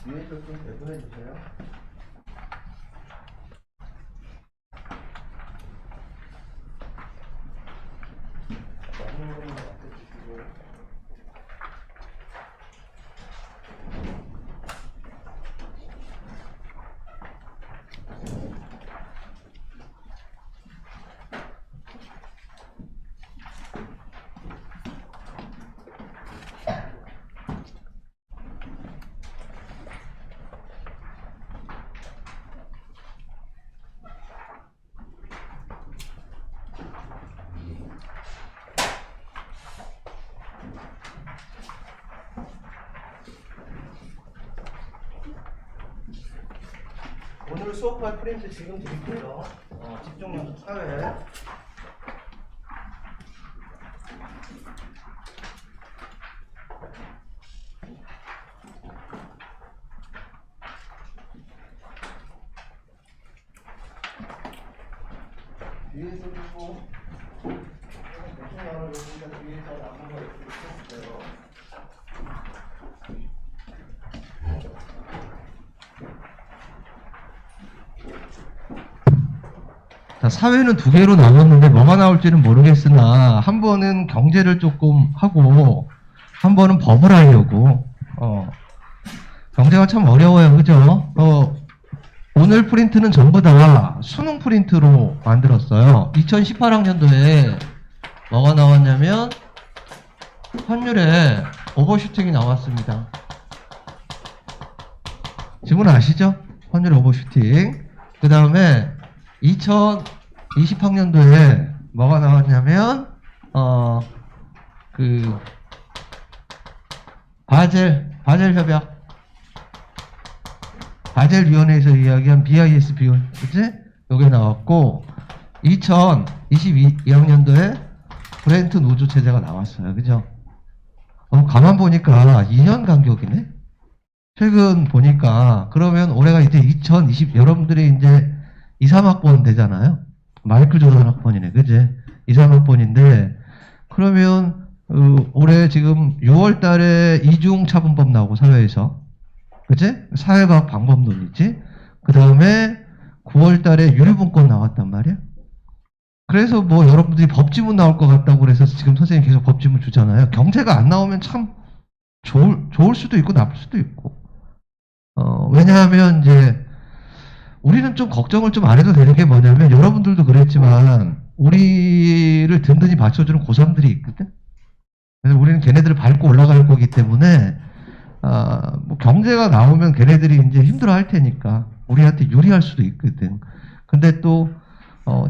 위에서 좀 배분해 주세요. 먹는 거는 맡겨주시고. 오늘 수업할 프린트 지금 드릴게요. 집중력 사회. 위에서 주고 대충 나눠 여기가 위에서 남은 거 이렇게 있어요. 자, 사회는 두 개로 나눴는데 뭐가 나올지는 모르겠으나 한 번은 경제를 조금 하고 한 번은 법을 하려고. 경제가 참 어려워요, 그죠? 오늘 프린트는 전부 다 수능 프린트로 만들었어요. 2018학년도에 뭐가 나왔냐면 환율에 오버슈팅이 나왔습니다. 지금 아시죠? 환율 오버슈팅. 그 다음에 2020학년도에 뭐가 나왔냐면 바젤 협약, 바젤위원회에서 이야기한 BIS 비율, 그치? 요게 나왔고 2022학년도에 브렌트 노조 체제가 나왔어요, 그죠? 가만 보니까 2년 간격이네. 최근 보니까 그러면 올해가 이제 2020 여러분들이 이제 2, 3학번 되잖아요. 마이클 조던 학번이네, 그지? 2, 3학번인데 그러면 올해 지금 6월 달에 이중차분법 나오고 사회에서, 그치? 사회과학 방법론이지. 그 다음에 9월 달에 유류분권 나왔단 말이야. 그래서 뭐 여러분들이 법지문 나올 것 같다고 그래서 지금 선생님 계속 법지문 주잖아요. 경제가 안 나오면 참 좋을 수도 있고 나쁠 수도 있고. 왜냐하면 이제 우리는 좀 걱정을 좀 안 해도 되는 게 뭐냐면 여러분들도 그랬지만 우리를 든든히 받쳐주는 고3들이 있거든. 그래서 우리는 걔네들을 밟고 올라갈 거기 때문에 뭐 경제가 나오면 걔네들이 이제 힘들어 할 테니까 우리한테 유리할 수도 있거든. 근데 또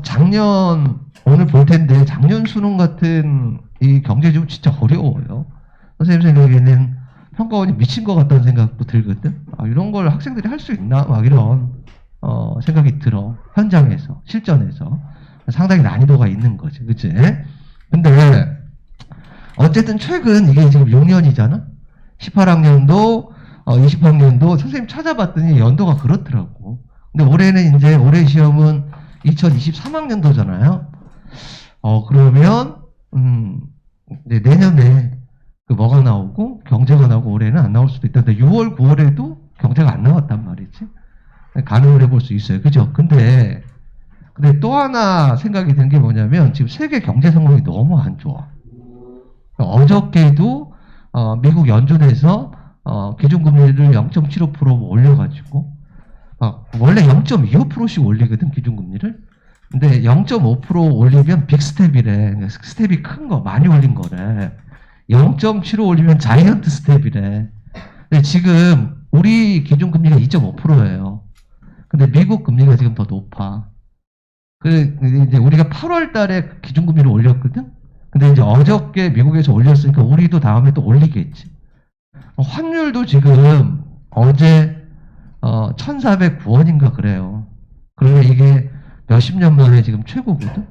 작년 오늘 볼 텐데 작년 수능 같은 이 경제지문 진짜 어려워요. 선생님 생각에는 평가원이 미친 것 같다는 생각도 들거든. 이런 걸 학생들이 할 수 있나 막 이런 생각이 들어. 현장에서 실전에서 상당히 난이도가 있는 거지, 그치? 근데 어쨌든 최근 이게 지금 6년이잖아. 18학년도 20학년도 선생님 찾아봤더니 연도가 그렇더라고. 근데 올해는 이제 올해 시험은 2023학년도잖아요. 그러면 이제 내년에 그 뭐가 나오고 경제가 나오고 올해는 안 나올 수도 있다. 근데 6월, 9월에도 경제가 안 나왔단 말이지. 가능을 해볼 수 있어요. 그죠? 근데 또 하나 생각이 든 게 뭐냐면 지금 세계 경제 상황이 너무 안 좋아. 어저께도 미국 연준에서 기준금리를 0.75% 올려가지고 원래 0.25%씩 올리거든, 기준금리를. 근데 0.5% 올리면 빅스텝이래. 스텝이 큰 거, 많이 올린 거래. 0.75 올리면 자이언트 스텝이래. 근데 지금 우리 기준금리가 2.5%예요. 근데 미국 금리가 지금 더 높아. 이제 우리가 8월 달에 기준금리를 올렸거든? 근데 이제 어저께 미국에서 올렸으니까 우리도 다음에 또 올리겠지. 환율도 지금 어제 1,409원인가 그래요. 그러면 이게 몇십 년 만에 지금 최고거든?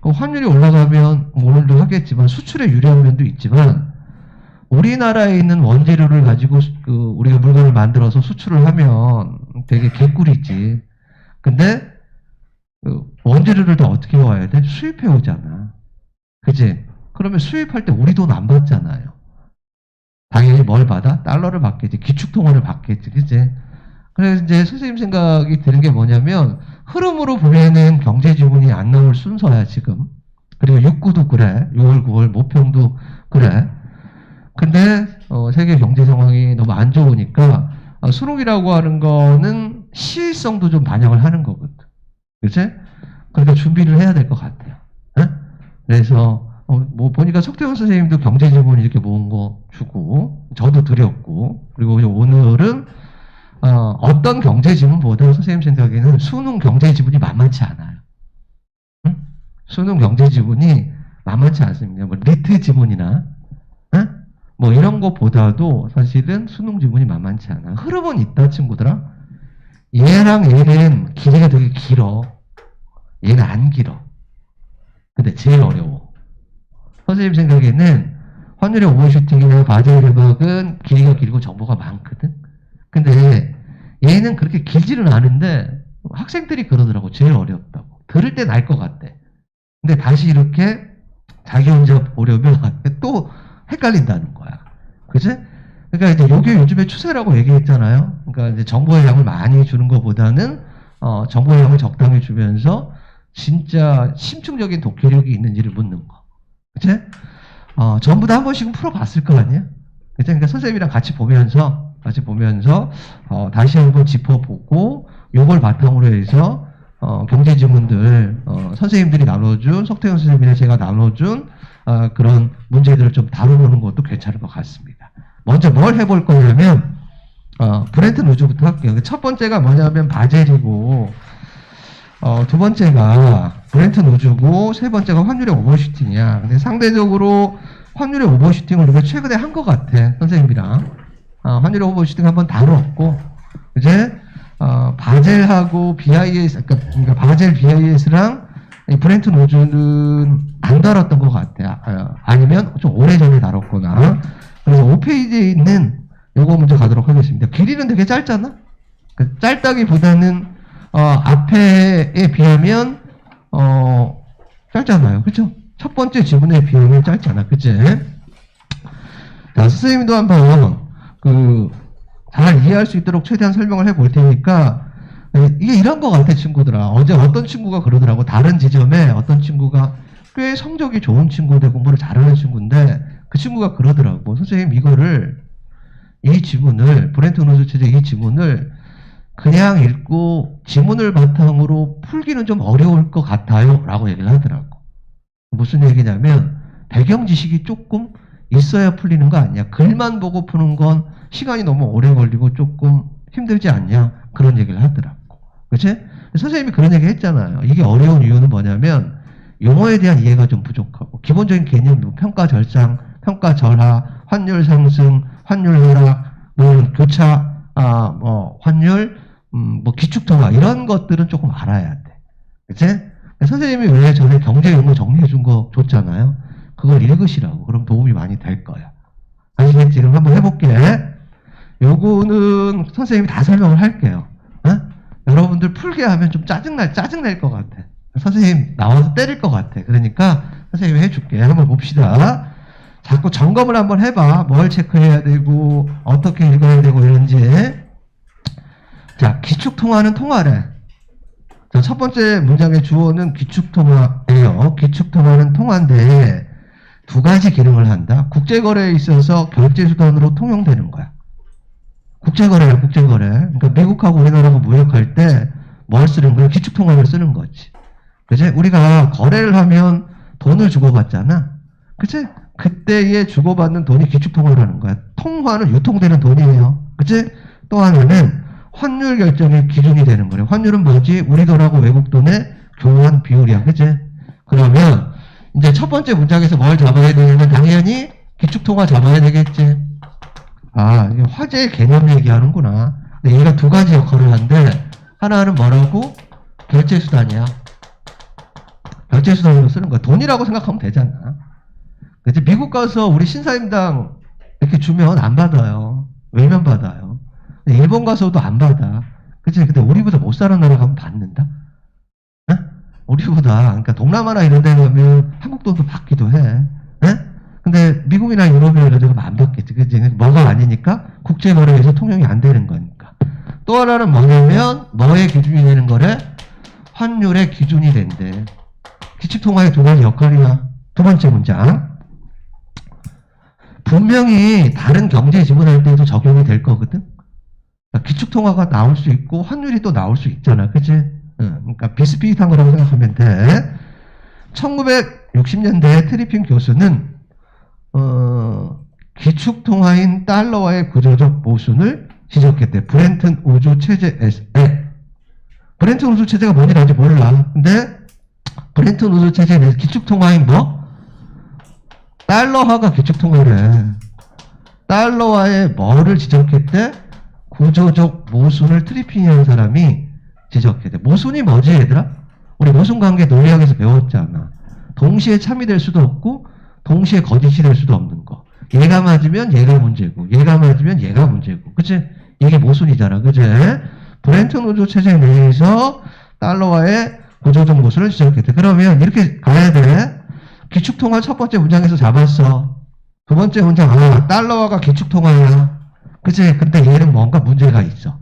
환율이 올라가면 오늘도 하겠지만 수출에 유리한 면도 있지만 우리나라에 있는 원재료를 가지고 우리가 물건을 만들어서 수출을 하면 되게 개꿀이지. 근데 원재료를 다 어떻게 와야 돼? 수입해 오잖아. 그치? 그러면 수입할 때 우리 돈 안 받잖아요. 당연히 뭘 받아? 달러를 받겠지. 기축통화를 받겠지. 그치? 그래서 이제 선생님 생각이 드는 게 뭐냐면, 흐름으로 보면은 경제 지분이 안 나올 순서야, 지금. 그리고 6구도 그래. 6월, 9월, 모평도 그래. 근데, 세계 경제 상황이 너무 안 좋으니까, 수능이라고 하는 거는 시의성도 좀 반영을 하는 거거든. 그치? 그러니까 준비를 해야 될 것 같아요. 에? 그래서, 뭐, 보니까 석태원 선생님도 경제지문 이렇게 모은 거 주고, 저도 드렸고, 그리고 오늘은, 어떤 경제지문보다 선생님 생각에는 수능 경제지문이 만만치 않아요. 응? 수능 경제지문이 만만치 않습니다. 뭐, 리트 지문이나, 응? 뭐, 이런 것보다도 사실은 수능 지문이 만만치 않아요. 흐름은 있다, 친구들아. 얘랑 얘는 길이가 되게 길어. 얘는 안 길어. 근데 제일 어려워. 선생님 생각에는 환율의 오버슈팅이나 바젤 대박은 길이가 길고 정보가 많거든. 근데 얘는 그렇게 길지는 않은데 학생들이 그러더라고. 제일 어렵다고. 들을 땐 알 것 같대. 근데 다시 이렇게 자기 혼자 보려면 또 헷갈린다는 거야. 그치? 그러니까 이제 요게 요즘에 추세라고 얘기했잖아요. 그러니까 이제 정보의 양을 많이 주는 것보다는 정보의 양을 적당히 주면서 진짜 심층적인 독해력이 있는지를 묻는 거. 그치? 전부 다 한 번씩은 풀어봤을 거 아니에요? 그치? 그러니까 선생님이랑 같이 보면서, 다시 한번 짚어보고, 요걸 바탕으로 해서, 경제 지문들, 선생님들이 나눠준, 석태현 선생님이나 제가 나눠준, 그런 문제들을 좀 다뤄보는 것도 괜찮을 것 같습니다. 먼저 뭘 해볼 거냐면, 브렌튼 우주부터 할게요. 첫 번째가 뭐냐면 바젤이고, 두 번째가 브렌튼 우주고, 세 번째가 환율의 오버슈팅이야. 근데 상대적으로 환율의 오버슈팅을 우리가 최근에 한 것 같아, 선생님이랑. 환율의 오버슈팅 한번 다뤘고, 이제, 바젤하고 BIS, 그러니까 바젤 BIS랑 브렌튼 우주는 안 다뤘던 것 같아. 아니면 좀 오래전에 다뤘거나. 그래서 5페이지에 있는 요거 먼저 가도록 하겠습니다. 길이는 되게 짧잖아? 짧다기보다는, 앞에에 비하면, 짧잖아요. 그쵸? 첫 번째 지문에 비하면 짧잖아. 그치? 자, 선생님도 한번, 잘 이해할 수 있도록 최대한 설명을 해볼 테니까, 이게 이런 것 같아, 친구들아. 어제 어떤 친구가 그러더라고. 다른 지점에 어떤 친구가 꽤 성적이 좋은 친구인데 공부를 잘하는 친구인데, 그 친구가 그러더라고. 선생님, 이 지문을, 브렌튼 우주 체제 이 지문을 그냥 읽고 지문을 바탕으로 풀기는 좀 어려울 것 같아요. 라고 얘기를 하더라고. 무슨 얘기냐면, 배경 지식이 조금 있어야 풀리는 거 아니야. 글만 보고 푸는 건 시간이 너무 오래 걸리고 조금 힘들지 않냐. 그런 얘기를 하더라고. 그치? 선생님이 그런 얘기 했잖아요. 이게 어려운 이유는 뭐냐면, 용어에 대한 이해가 좀 부족하고, 기본적인 개념, 평가 절상, 평가 절하, 환율 상승, 환율 하락, 교차, 환율, 기축통화, 이런 것들은 조금 알아야 돼. 그치? 선생님이 왜 전에 경제 용어 정리해 준 거 줬잖아요. 그걸 읽으시라고. 그럼 도움이 많이 될 거야. 아시겠지? 지금 한번 해볼게. 요거는 선생님이 다 설명을 할게요. 여러분들 풀게 하면 좀 짜증날 것 같아. 선생님 나와서 때릴 것 같아. 그러니까 선생님이 해줄게. 한번 봅시다. 자꾸 점검을 한번 해봐. 뭘 체크해야 되고, 어떻게 읽어야 되고, 이런지. 자, 기축통화는 통화래. 자, 첫 번째 문장의 주어는 기축통화예요. 기축통화는 통화인데, 두 가지 기능을 한다. 국제거래에 있어서 결제수단으로 통용되는 거야. 국제거래야, 국제거래. 그러니까 미국하고 우리나라가 무역할 때 뭘 쓰는 거야? 기축통화를 쓰는 거지. 그치? 우리가 거래를 하면 돈을 주고받잖아. 그치? 그때에 주고받는 돈이 기축통화라는 거야. 통화는 유통되는 돈이에요. 그치? 또 하나는 환율 결정의 기준이 되는 거예요. 환율은 뭐지? 우리 돈하고 외국 돈의 교환 비율이야. 그치? 그러면 이제 첫 번째 문장에서 뭘 잡아야 되냐면 당연히 기축통화 잡아야 되겠지. 이게 화제의 개념 얘기하는구나. 근데 얘가 두 가지 역할을 하는데, 하나는 뭐라고? 결제수단이야. 결제수단으로 쓰는 거야. 돈이라고 생각하면 되잖아. 그치? 미국 가서 우리 신사임당 이렇게 주면 안 받아요. 외면 받아요. 일본 가서도 안 받아. 그치? 근데 우리보다 못 사는 나라 가면 받는다? 우리보다, 그러니까 동남아나 이런 데 가면 한국 돈도 받기도 해. 근데 미국이나 유럽이나 이런 데가 안 바뀌었지. 그치? 뭐가 아니니까 국제거래에서 통용이 안 되는 거니까. 또 하나는 뭐냐면 뭐의 기준이 되는 거래? 환율의 기준이 된대. 기축통화의 두 가지 역할이야. 두 번째 문장. 분명히 다른 경제 지문할 때도 적용이 될 거거든. 그러니까 기축통화가 나올 수 있고 환율이 또 나올 수 있잖아. 그치? 그러니까 비슷비슷한 거라고 생각하면 돼. 1960년대 트리핀 교수는 기축통화인 달러와의 구조적 모순을 지적했대. 브렌튼 우주 체제에. 브렌튼 우주 체제가 뭔지 아직 몰라. 근데 브렌튼 우주 체제에 대해서 기축통화인 뭐? 달러화가 기축통화래. 달러화의 뭐를 지적했대? 구조적 모순을 트리핀이라는 사람이 지적했대. 모순이 뭐지 얘들아? 우리 모순관계 논리학에서 배웠잖아. 동시에 참이 될 수도 없고 동시에 거짓이 될 수도 없는 거. 얘가 맞으면 얘가 문제고 얘가 맞으면 얘가 문제고. 그치? 이게 모순이잖아. 그치? 브렌튼 우주 체제 내에서 달러와의 구조적 모순을 지적했대. 그러면 이렇게 가야 돼. 기축통화 첫 번째 문장에서 잡았어. 두 번째 문장, 달러화가 기축통화야. 그치? 근데 얘는 뭔가 문제가 있어.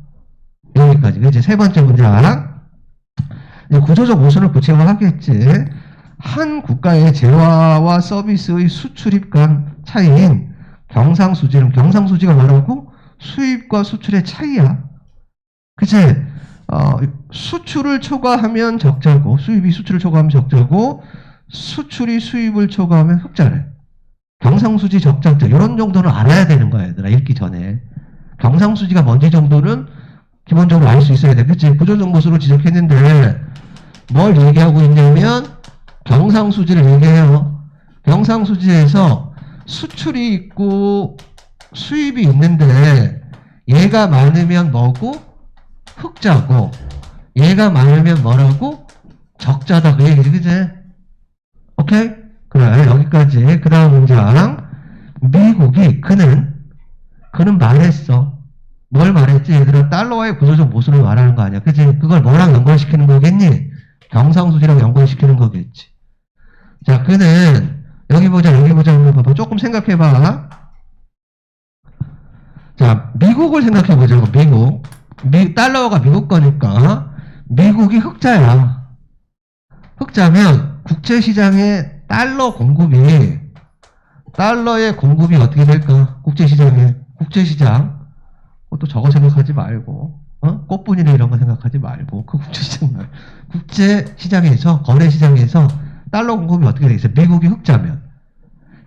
여기까지. 그치? 세 번째 문장. 이제 구조적 모순을 구체화하겠지. 한 국가의 재화와 서비스의 수출입 간 차이인 경상수지는, 경상수지가 뭐라고? 수입과 수출의 차이야. 그치? 수출을 초과하면 적자고, 수입이 수출을 초과하면 적자고, 수출이 수입을 초과하면 흑자래. 경상수지 적자, 이런 정도는 알아야 되는 거야, 얘들아. 읽기 전에. 경상수지가 뭔지 정도는 기본적으로 알 수 있어야 돼. 그치? 구조적 모순을 지적했는데, 뭘 얘기하고 있냐면, 경상수지를 얘기해요. 경상수지에서 수출이 있고 수입이 있는데 얘가 많으면 뭐고? 흑자고 얘가 많으면 뭐라고? 적자다. 그 얘기지. 그치? 오케이? 그래. 여기까지. 그 다음 문장. 미국이 그는 말했어. 뭘 말했지? 얘들아 달러와의 구조적 모순을 말하는 거 아니야. 그치? 그걸 뭐랑 연관시키는 거겠니? 경상수지랑 연관시키는 거겠지. 자, 그는 여기 보자 한번 봐봐. 조금 생각해봐. 자, 미국을 생각해보자고. 미국. 달러가 미국 거니까 미국이 흑자야. 흑자면 국제시장에 달러의 공급이 어떻게 될까? 국제시장. 또 저거 생각하지 말고, 꽃분이나 이런 거 생각하지 말고, 그 국제시장에서, 거래시장에서 달러 공급이 어떻게 돼 있어? 미국이 흑자면.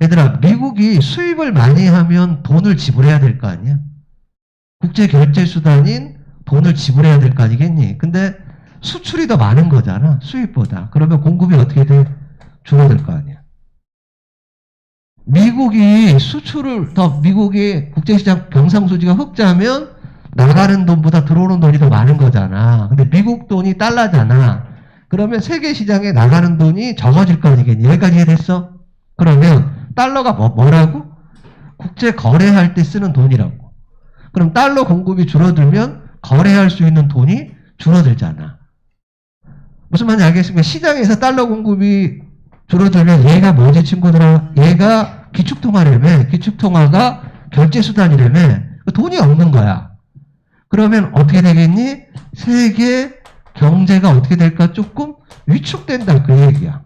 얘들아, 미국이 수입을 많이 하면 돈을 지불해야 될 거 아니야? 국제결제수단인 돈을 지불해야 될 거 아니겠니? 근데 수출이 더 많은 거잖아, 수입보다. 그러면 공급이 어떻게 돼? 줄어들 거 아니야. 미국이 국제시장 경상수지가 흑자면 나가는 돈보다 들어오는 돈이 더 많은 거잖아. 근데 미국 돈이 달러잖아. 그러면 세계 시장에 나가는 돈이 적어질 거 아니겠니? 여기까지 이해됐어? 그러면 달러가 뭐라고? 국제 거래할 때 쓰는 돈이라고. 그럼 달러 공급이 줄어들면 거래할 수 있는 돈이 줄어들잖아. 무슨 말인지 알겠습니까? 시장에서 달러 공급이 줄어들면 얘가 뭐지 친구들아? 얘가 기축통화라며. 기축통화가 결제수단이라며. 돈이 없는 거야. 그러면 어떻게 되겠니? 세계 경제가 어떻게 될까? 조금 위축된다 그 얘기야.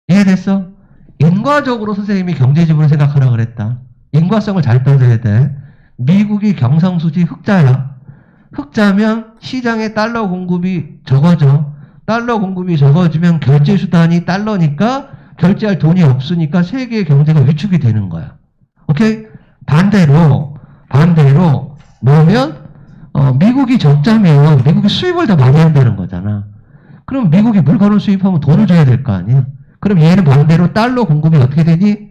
이해됐어? 인과적으로 선생님이 경제지문을 생각하라 그랬다. 인과성을 잘 따져야 돼. 미국이 경상수지 흑자야. 흑자면 시장에 달러 공급이 적어져. 달러 공급이 적어지면 결제수단이 달러니까 결제할 돈이 없으니까 세계의 경제가 위축이 되는 거야. 오케이? 반대로 뭐면 미국이 적자면 미국이 수입을 더 많이 한다는 거잖아. 그럼 미국이 물건을 수입하면 돈을 줘야 될 거 아니야. 그럼 얘는 반대로 달러 공급이 어떻게 되니?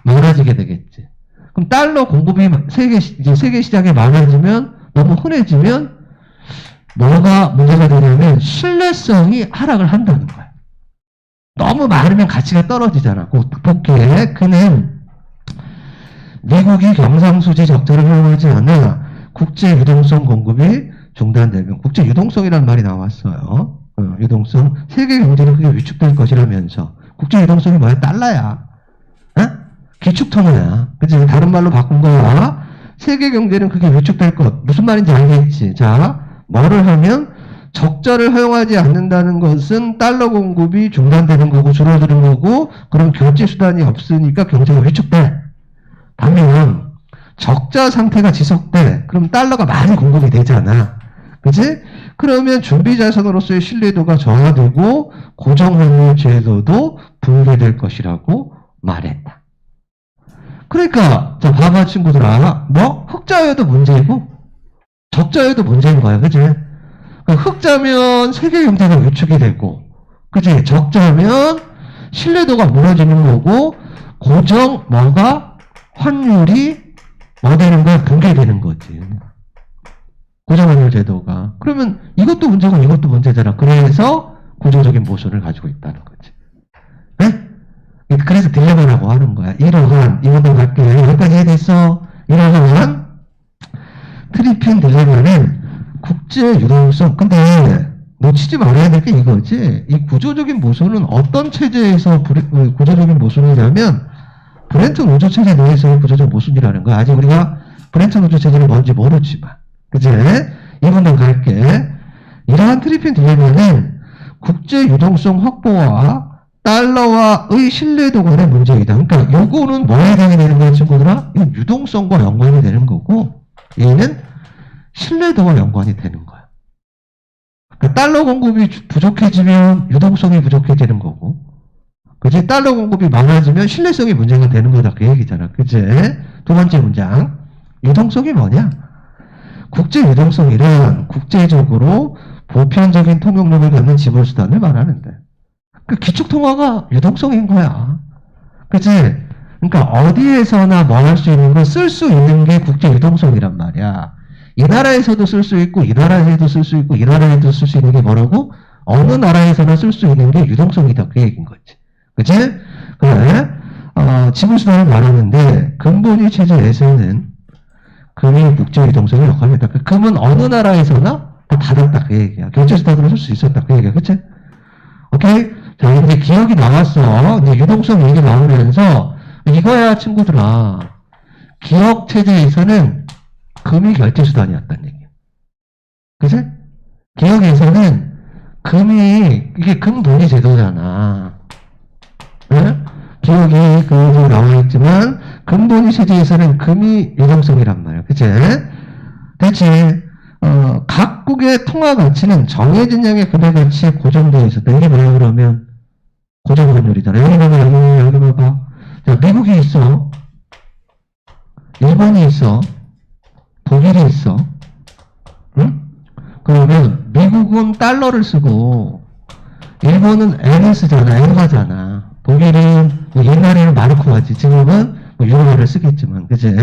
많아지게 되겠지. 그럼 달러 공급이 세계 시장에 많아지면 너무 흔해지면 뭐가 문제가 되냐면 신뢰성이 하락을 한다는 거야. 너무 많으면 가치가 떨어지잖아. 볼게. 그는 미국이 경상수지 적자를 활용하지 않아 국제 유동성 공급이 중단되면, 국제 유동성이라는 말이 나왔어요. 유동성. 세계 경제는 그게 위축될 것이라면서. 국제 유동성이 뭐야? 달러야. 기축통화야. 그치? 다른 말로 바꾼 거야. 세계 경제는 그게 위축될 것. 무슨 말인지 알겠지? 자, 뭐를 하면 적자를 허용하지 않는다는 것은 달러 공급이 중단되는 거고 줄어드는 거고 그럼 결제 수단이 없으니까 경제가 위축돼. 반면 적자 상태가 지속돼. 그럼 달러가 많이 공급이 되잖아. 그치? 그러면 준비자산으로서의 신뢰도가 저하되고 고정환율 제도도 붕괴될 것이라고 말했다. 그러니까 자 봐봐 친구들아, 뭐 흑자여도 문제이고 적자여도 문제인 거야. 그치? 흑자면 세계 경제가 위축이 되고, 그치? 적자면 신뢰도가 무너지는 거고, 고정 뭐가 환율이 뭐 되는 거야? 붕괴되는 거지. 고정환율 제도가. 그러면 이것도 문제고 이것도 문제잖아. 그래서 구조적인 모순을 가지고 있다는 거지. 네? 그래서 딜레마라고 하는 거야. 이러한 이것도 갈게. 여기까지 해야겠어. 이러한 트리핀 딜레마는 국제 유동성. 근데 놓치지 말아야 될 게 이거지. 이 구조적인 모순은 어떤 체제에서 구조적인 모순이냐면 브렌트 노조 체제 내에서의 구조적 모순이라는 거야. 아직 우리가 브렌트 노조 체제는 뭔지 모르지만. 그치? 이분도 갈게. 이러한 트리핀 딜레마는 국제 유동성 확보와 달러와의 신뢰도 간의 문제이다. 그러니까 요거는 뭐에 해당이 되는 거야, 친구들아? 이건 유동성과 연관이 되는 거고, 얘는 신뢰도와 연관이 되는 거야. 그러니까 달러 공급이 부족해지면 유동성이 부족해지는 거고, 그치? 달러 공급이 많아지면 신뢰성이 문제가 되는 거다. 그 얘기잖아. 그치? 두 번째 문장. 유동성이 뭐냐? 국제 유동성이란 국제적으로 보편적인 통용력을 갖는 지불수단을 말하는데, 그 기축통화가 유동성인 거야. 그치? 그러니까 어디에서나 뭐 할 수 있는 거 쓸 수 있는 게 국제 유동성이란 말이야. 이 나라에서도 쓸 수 있고 이 나라에도 쓸 수 있고 이 나라에도 쓸 수 있는 게 뭐라고? 어느 나라에서나 쓸 수 있는 게 유동성이다. 그 얘기인 거지. 그치? 그래? 지불수단을 말하는데 근본위 체제에서는 금이 국제 유동성의 역할을 했다. 그 금은 어느 나라에서나 다 받았다. 그 얘기야. 결제수단으로 쓸 수 있었다. 그 얘기야. 그치? 오케이? 자, 이제 기억이 나왔어. 이제 유동성 얘기 나오면서 이거야, 친구들아. 기억 체제에서는 금이 결제수단이었단 얘기야. 그치? 기억에서는 금이, 이게 금본위 제도잖아. 네? 기억이 그거 나와 있지만, 금본위 체제에서는 금이 유동성이란 말이야. 그치? 대체, 각국의 통화 가치는 정해진 양의 금의 가치에 고정되어 있었다. 이게 뭐야, 그러면? 고정환율이잖아. 여기 봐봐, 여기 봐봐. 자, 미국이 있어. 일본이 있어. 독일이 있어. 응? 그러면 미국은 달러를 쓰고 일본은 엔을 쓰잖아. 엔화잖아. 독일은 뭐 옛날에는 마르크화지. 지금은 뭐 유로화를 쓰겠지만, 그치?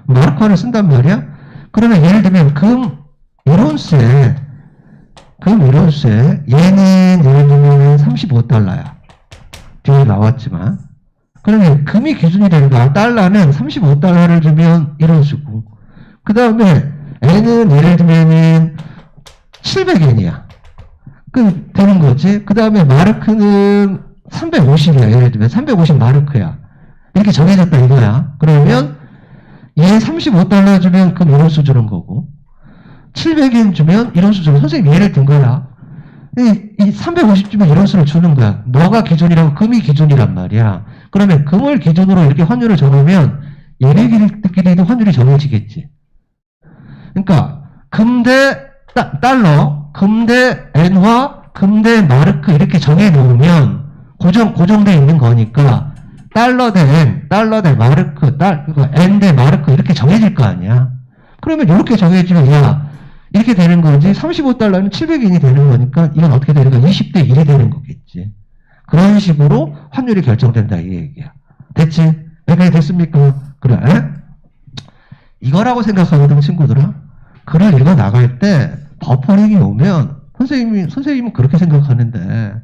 마르크화를 쓴단 말이야? 그러면 예를 들면 금 이론스에 얘는 예를 들면 35달러야. 뒤에 나왔지만. 그러면 금이 기준이 되는 거야. 달러는 35달러를 주면 이론수고. 그 다음에 N은 예를 들면 700엔이야. 그 되는 거지. 그 다음에 마르크는 350이야. 예를 들면 350 마르크야. 이렇게 정해졌다 이거야. 그러면 얘 35달러 주면 그럼 이론수 주는 거고 700엔 주면 이론수 주는 선생님 예를 든 거야. 이 350 주면 이론수를 주는 거야. 뭐가 기준이라고? 금이 기준이란 말이야. 그러면 금을 기준으로 이렇게 환율을 정하면 얘네들끼리도 환율이 정해지겠지. 그러니까 금 대 달러, 금 대 엔화, 금 대 마르크 이렇게 정해 놓으면 고정돼 있는 거니까 달러 대 엔, 달러 대 마르크, 엔 대 마르크 이렇게 정해질 거 아니야. 그러면 이렇게 정해지면 야 이렇게 되는 거지. 35달러는 700엔이 되는 거니까 이건 어떻게 되는 거야? 20대 1이 되는 거겠지. 그런 식으로 환율이 결정된다 이 얘기야. 됐지? 여기까지 됐습니까? 그래. 이거라고 생각하거든 친구들아. 글을 읽어 나갈 때 버퍼링이 오면 선생님은 그렇게 생각하는데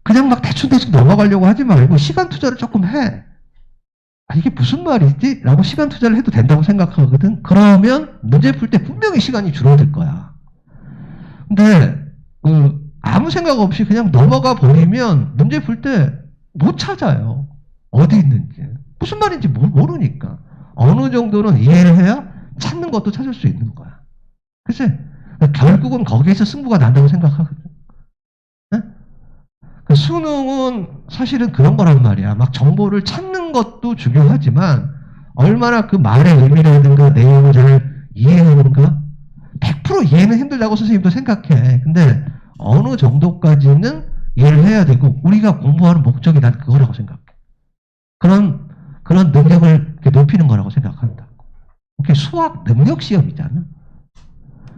그냥 막 대충 넘어가려고 하지 말고 시간 투자를 조금 해. 아, 이게 무슨 말이지? 라고 시간 투자를 해도 된다고 생각하거든. 그러면 문제 풀 때 분명히 시간이 줄어들 거야. 근데 아무 생각 없이 그냥 넘어가 버리면 문제 풀 때 못 찾아요. 어디 있는지. 무슨 말인지 모르니까. 어느 정도는 이해를 해야 찾는 것도 찾을 수 있는 거야. 그치? 결국은 거기에서 승부가 난다고 생각하거든. 네? 그 수능은 사실은 그런 거란 말이야. 막 정보를 찾는 것도 중요하지만 얼마나 그 말의 의미라든가 내용을 잘 이해하는가? 100% 이해는 힘들다고 선생님도 생각해. 근데 어느 정도까지는 이해를 해야 되고 우리가 공부하는 목적이 난 그거라고 생각해. 그런 능력을 이렇게 높이는 거라고 생각한다. 그게 수학 능력 시험이잖아.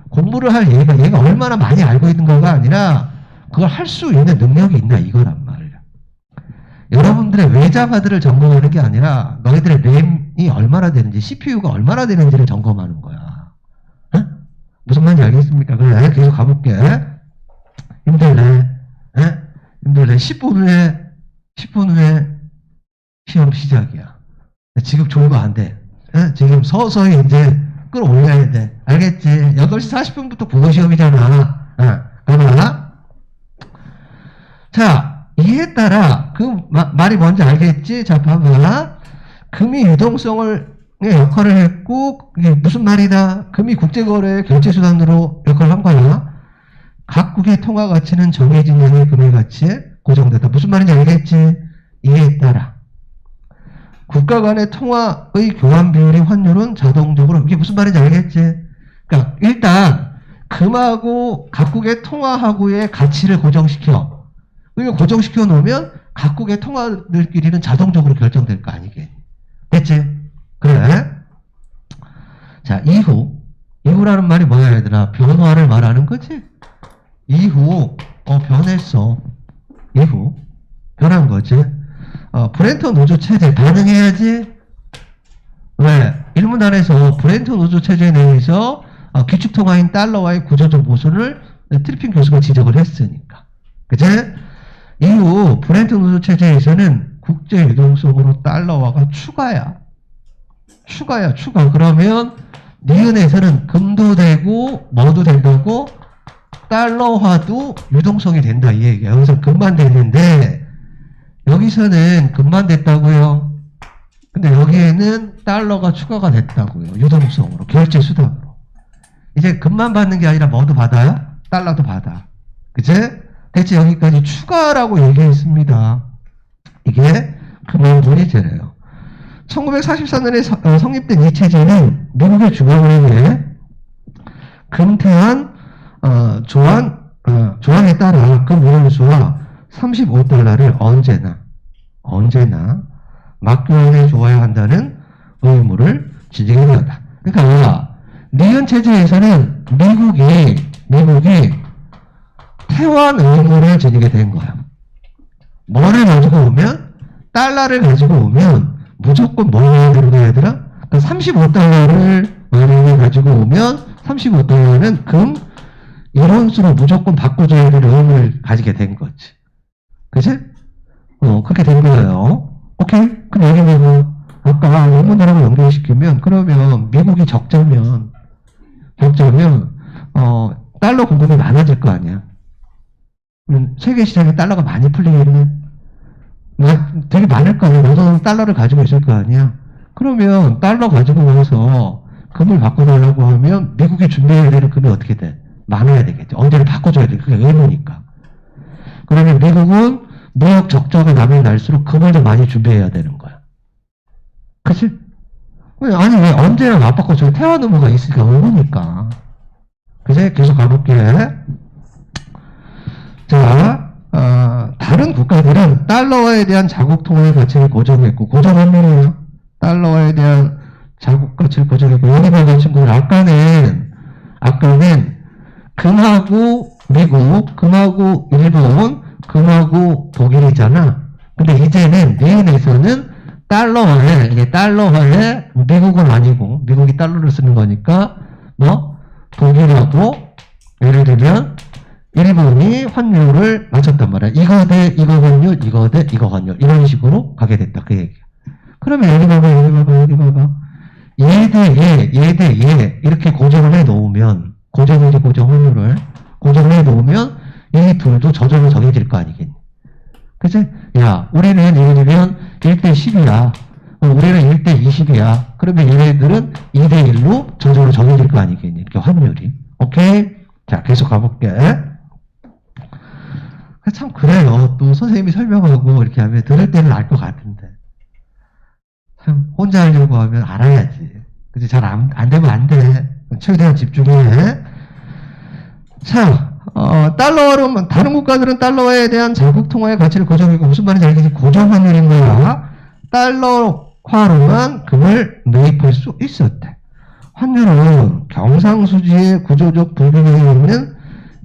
공부를 할 얘가 얼마나 많이 알고 있는 거가 아니라 그걸 할 수 있는 능력이 있나 이거란 말이야. 여러분들의 외자가들을 점검하는 게 아니라 너희들의 램이 얼마나 되는지 CPU가 얼마나 되는지를 점검하는 거야. 에? 무슨 말인지 알겠습니까? 그래 계속 가볼게. 힘들네. 에? 힘들네. 10분 후에 시험 시작이야. 지금 졸면 안 돼. 에? 지금 서서히 이제 끌어올려야 돼. 알겠지? 8시 40분부터 국어 시험이잖아. 그러나 자, 이에 따라 그 말이 뭔지 알겠지? 자, 봐봐. 금이 유동성의 역할을 했고 이게 무슨 말이다? 금이 국제거래 결제수단으로 역할을 한 거야. 각국의 통화 가치는 정해진 양의 금의 가치에 고정됐다. 무슨 말인지 알겠지? 이에 따라 국가 간의 통화의 교환 비율이 환율은 자동적으로 이게 무슨 말인지 알겠지? 그러니까 일단 금하고 각국의 통화하고의 가치를 고정시켜. 이거 고정시켜 놓으면 각국의 통화들끼리는 자동적으로 결정될 거 아니겠니? 됐지? 그래? 자, 이후라는 말이 뭐야 얘들아? 변화를 말하는 거지? 이후 변했어. 이후 변한 거지. 브렌턴 우주 체제 반응해야지. 왜? 일문단에서 브렌턴 우주 체제에 대해서 기축통화인 달러와의 구조적 모순을 트리핀 교수가 지적을 했으니까. 그치? 이후 브렌턴 우주 체제에서는 국제 유동성으로 달러화가 추가야. 추가. 그러면 니은에서는 금도 되고 뭐도 된다고? 달러화도 유동성이 된다 이 얘기야. 여기서 금만 됐는데 여기서는 금만 됐다고요. 근데 여기에는 달러가 추가가 됐다고요. 유동성으로, 결제 수단으로. 이제 금만 받는 게 아니라 뭐도 받아요? 달러도 받아. 그치? 대체 여기까지 추가라고 얘기했습니다. 이게 금융분리제래요. 1944년에 성립된 이 체제는 미국의 중앙은행에 금태한 조항에 따라 금 운용수와 35달러를 언제나 막교환해 줘야 한다는 의무를 지지게 되었다. 그러니까 니은 체제에서는 미국이 태환 의무를 지니게 된 거야. 뭐를 가지고 오면? 달러를 가지고 오면 무조건 뭐 해야 되는 거야 얘들아? 그러니까 35달러를 만약에 가지고 오면 35달러는 금 이런 수로 무조건 바꿔줘야 되는 의무를 가지게 된 거지. 그치? 그렇게 된 거예요. 오케이? 그럼 여기 보고 아까 원문이랑 연결시키면 그러면 미국이 적자면 달러 공급이 많아질 거 아니야. 세계 시장에 달러가 많이 풀리겠네. 되게 많을 거 아니야. 너도 달러를 가지고 있을 거 아니야. 그러면 달러 가지고 와서 금을 바꿔달라고 하면 미국이 준비해야 되는 금이 어떻게 돼? 많아야 되겠죠. 언제를 바꿔줘야 돼. 그게 의무니까. 그러면 미국은 무역 적자가 나면 날수록 금을 더 많이 준비해야 되는 거야. 그치? 아니 왜 언제나 안 바꿔줘야 태환 의무가 있으니까 의무니까. 그치? 계속 가볼게. 자, 다른 국가들은 달러화에 대한 자국 통화의 가치를 고정했고, 고정한 말이에요. 달러화에 대한 자국 가치를 고정했고, 여기 보는 친구들, 아까는 금하고 미국, 금하고 일본, 금하고 독일이잖아. 근데 이제는 니은에서는 달러화에 미국은 아니고, 미국이 달러를 쓰는 거니까, 독일하고, 예를 들면, 일본이 환율을 맞췄단 말이야. 이거 대 이거 환율, 이거 대 이거 환율. 이런 식으로 가게 됐다. 그 얘기야. 그러면 여기 봐봐. 얘 대 얘. 이렇게 고정을 해 놓으면, 고정 환율을 고정을 해 놓으면, 이 둘도 저절로 정해질 거 아니겠니? 그치? 야, 우리는 예를 들면 1대 10이야. 우리는 1대 20이야. 그러면 얘네들은 2대 1로 저절로 정해질 거 아니겠니? 이렇게 확률이. 오케이? 자, 계속 가볼게. 참 그래요. 또 선생님이 설명하고 이렇게 하면 들을 때는 알 것 같은데. 참 혼자 하려고 하면 알아야지. 그치? 잘 안 되면 안 돼. 최대한 집중해. 자, 달러로, 다른 국가들은 달러에 대한 자국 통화의 가치를 고정하고 무슨 말인지 알겠지? 고정 환율인 거야. 달러화로만 금을 매입할 수 있었대. 환율은 경상수지의 구조적 불균형이 있는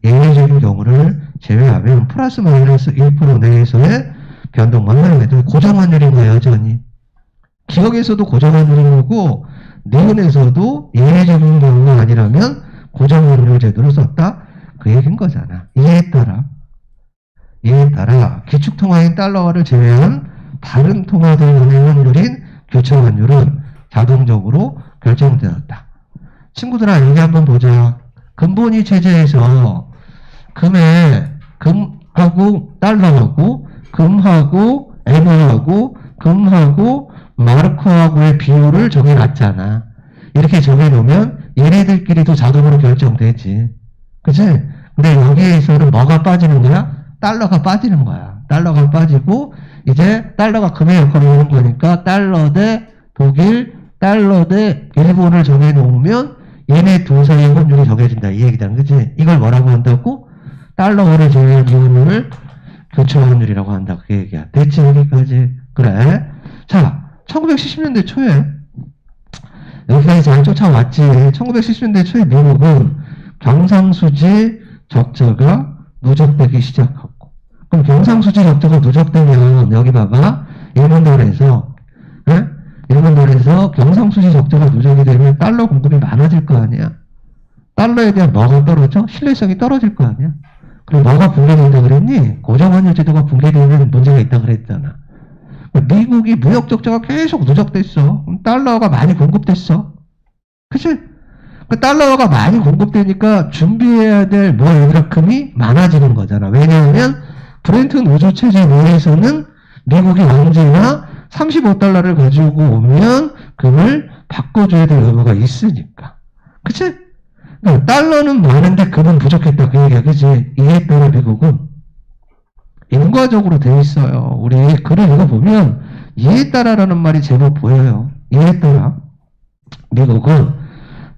예외적인 경우를 제외하면 플러스 마이너스 1% 내에서의 변동만 하는 고정 환율인 거야, 여전히. 기억에서도 고정 환율인 거고, 니은에서도 예외적인 경우가 아니라면 고정 환율 제도를 썼다. 그 얘기인 거잖아. 이에 따라 기축통화인 달러화를 제외한 다른 통화들 간의 환율인 교체 환율은 자동적으로 결정되었다. 친구들아, 여기 한번 보자. 금본위 체제에서 금하고 달러하고 금하고 엔화하고 금하고 마르크하고의 비율을 정해놨잖아. 이렇게 정해놓으면 얘네들끼리도 자동으로 결정되지. 그치? 근데 여기에서는 뭐가 빠지는 거야? 달러가 빠지는 거야. 달러가 빠지고 이제 달러가 금의 역할을 하는 거니까 달러 대 독일, 달러 대 일본을 정해놓으면 얘네 둘 사이의 환율이 정해진다. 이 얘기다. 그치? 이걸 뭐라고 한다고? 달러화를 제외한 이혼율을 교체 환율이라고 한다. 그 얘기야. 됐지? 여기까지. 그래. 자, 1970년대 초에 여기까지 잘 쫓아왔지. 1970년대 초에 미국은 경상수지 적자가 누적되기 시작하고, 그럼 경상수지 적자가 누적되면 여기 봐봐. 일본dol에서 경상수지 적자가 누적이 되면 달러 공급이 많아질 거 아니야. 달러에 대한 뭐가 떨어져? 신뢰성이 떨어질 거 아니야. 그럼 뭐가 붕괴된다 그랬니? 고정환율 제도가 붕괴되는 문제가 있다 그랬잖아. 미국이 무역 적자가 계속 누적됐어. 달러가 많이 공급됐어. 그치? 그 달러가 많이 공급되니까 준비해야 될 원유금이 많아지는 거잖아. 왜냐하면 브렌트 노조 체제 내에서는 미국이 언제나 35달러를 가지고 오면 금을 바꿔줘야 될 의무가 있으니까. 그치? 그러니까 달러는 많은데 금은 부족했다. 그 얘기야. 그치? 이에 따라 미국은 인과적으로 돼 있어요. 우리 글을 읽어보면 이에 따라라는 말이 제법 보여요. 이에 따라 미국은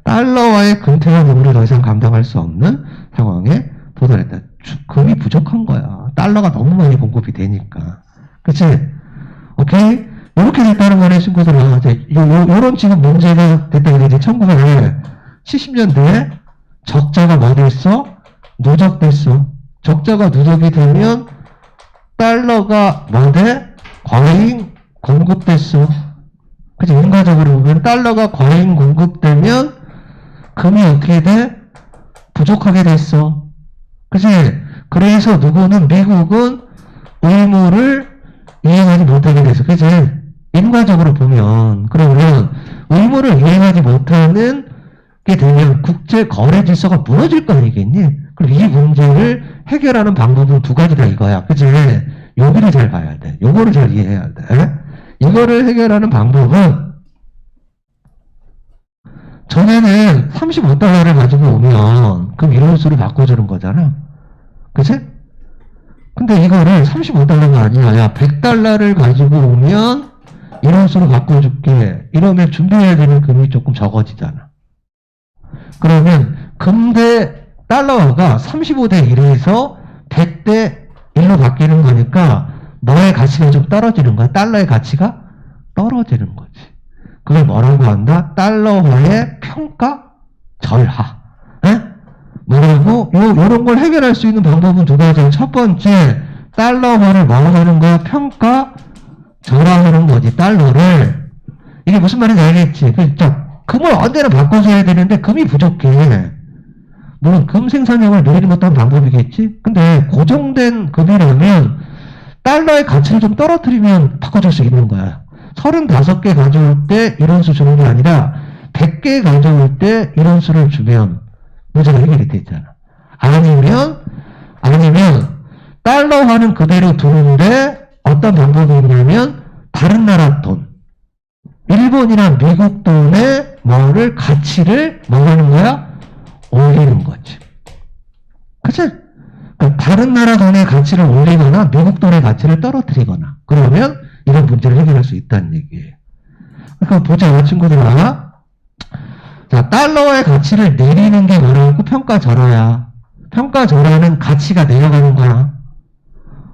달러와의 금태한 의무를 더 이상 감당할 수 없는 상황에 도달했다. 금이 부족한 거야. 달러가 너무 많이 공급이 되니까. 그치? 오케이? 이렇게 됐다는 거네, 친구들아. 요런 지금 문제가 됐다. 이제 1970년대에 적자가 뭐 됐어? 누적됐어. 적자가 누적이 되면 달러가 뭐돼? 과잉 공급됐어. 그치? 인과적으로 보면 달러가 과잉 공급되면 금이 어떻게 돼? 부족하게 됐어. 그치? 그래서 미국은 의무를 이행하지 못하게 됐어. 그치? 인과적으로 보면. 그러면 의무를 이행하지 못하는 게 되면 국제 거래 질서가 무너질 거 아니겠니? 그럼 이 문제를 해결하는 방법은 두 가지다 이거야. 그치? 여기를 잘 봐야 돼. 요거를 잘 이해해야 돼. 이거를 해결하는 방법은 전에는 35달러를 가지고 오면 금 이론수를 바꿔주는 거잖아. 그치? 근데 이거를 35달러가 아니야. 야, 100달러를 가지고 오면 이론수로 바꿔줄게. 이러면 준비해야 되는 금이 조금 적어지잖아. 그러면 금 대 달러가 35대 1에서 100대 1로 바뀌는 거니까 너의 가치가 좀 떨어지는 거야. 달러의 가치가 떨어지는 거지. 그걸 뭐라고 한다? 달러화의 평가 절하. 에? 뭐라고? 요런 걸 해결할 수 있는 방법은 두 가지. 첫 번째, 달러화를 뭐 하는 거야? 평가 절하하는 거지. 달러를. 이게 무슨 말인지 알겠지? 그러니까 금을 언제나 바꿔줘야 되는데 금이 부족해. 물론 금 생산량을 늘리는 것도 한 방법이겠지? 근데 고정된 금이라면 달러의 가치를 좀 떨어뜨리면 바꿔줄 수 있는 거야. 35개 가져올 때 이런 수 주는 게 아니라 100개 가져올 때 이런 수를 주면 문제가 해결이 되잖아. 아니면 달러화는 그대로 두는데 어떤 방법이 있냐면 다른 나라 돈, 일본이나 미국 돈의 뭐를 가치를 뭐 하는 거야? 올리는 거지. 그치? 그러니까 다른 나라 돈의 가치를 올리거나 미국 돈의 가치를 떨어뜨리거나 그러면 이런 문제를 해결할 수 있다는 얘기예요. 그러니까 보자 친구들아. 자, 달러의 가치를 내리는 게 뭐라고? 평가절하야. 평가절하는 가치가 내려가는 거야.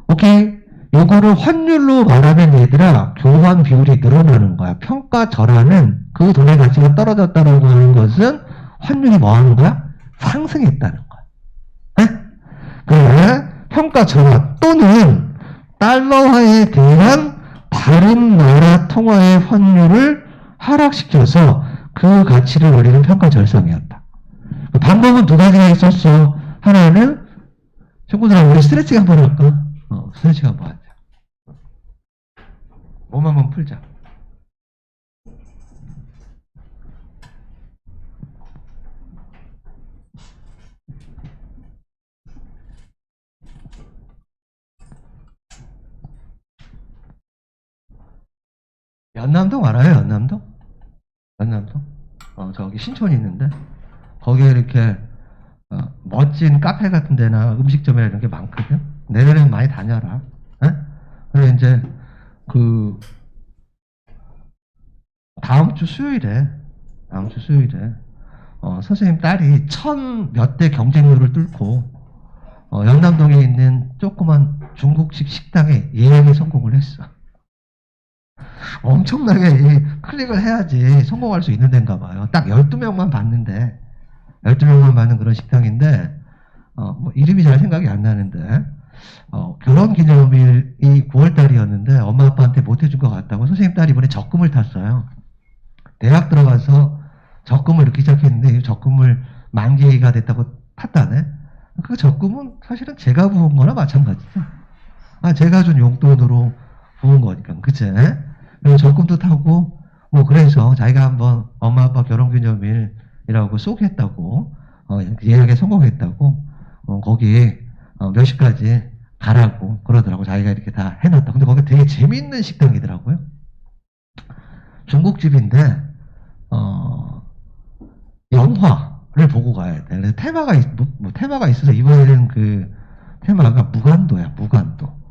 오케이? 요거를 환율로 말하면 얘들아 교환 비율이 늘어나는 거야. 평가절하는 그 돈의 가치가 떨어졌다고 하는 것은 환율이 뭐 하는 거야? 상승했다는 거야. 네? 그래 평가절하 또는 달러화에 대한 다른 나라 통화의 환율을 하락시켜서 그 가치를 올리는 평가절상이었다. 방법은 두 가지가 있었어. 하나는 친구들아 우리 스트레칭 한번 할까? 스트레칭 한번 하자. 몸 한번 풀자. 연남동 알아요? 연남동? 연남동? 저기 신촌이 있는데 거기에 이렇게 멋진 카페 같은 데나 음식점이나 이런 게 많거든. 내년에는 많이 다녀라. 에? 그리고 이제 그 다음 주 수요일에 선생님 딸이 1000몇 대 경쟁률을 뚫고 연남동에 있는 조그만 중국식 식당에 예약에 성공을 했어. 엄청나게 클릭을 해야지 성공할 수 있는 데인가 봐요. 딱 12명만 봤는데 12명만 받는 그런 식당인데 뭐 이름이 잘 생각이 안 나는데 결혼기념일이 9월달이었는데 엄마 아빠한테 못 해준 것 같다고 선생님 딸이 이번에 적금을 탔어요. 대학 들어가서 적금을 넣기 시작했는데 적금을 만기가 됐다고 탔다네. 그 적금은 사실은 제가 부은 거나 마찬가지죠. 제가 준 용돈으로 부은 거니까 그치? 그래서 적금도 타고 뭐 그래서 자기가 한번 엄마 아빠 결혼기념일이라고 쏘겠다고 예약에 성공했다고 거기 몇 시까지 가라고 그러더라고. 자기가 이렇게 다 해놨다. 근데 거기 되게 재밌는 식당이더라고요. 중국집인데 영화를 보고 가야 돼. 그래서 테마가 있어서 이번에는 그 테마가 무간도야. 무간도.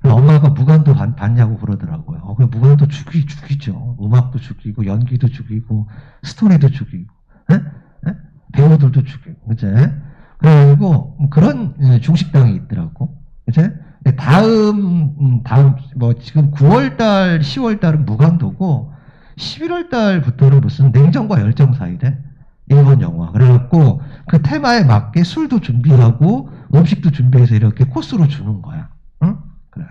엄마가 무간도 봤냐고 그러더라고요. 그 무간도 죽이죠. 음악도 죽이고 연기도 죽이고 스토리도 죽이고 배우들도 죽이고 그제. 그리고 그런 중식당이 있더라고. 그제. 다음 뭐 지금 9월달 10월달은 무간도고 11월달부터는 무슨 냉정과 열정 사이래. 일본 영화. 그래갖고 그 테마에 맞게 술도 준비하고 음식도 준비해서 이렇게 코스로 주는 거야. 응? 그래?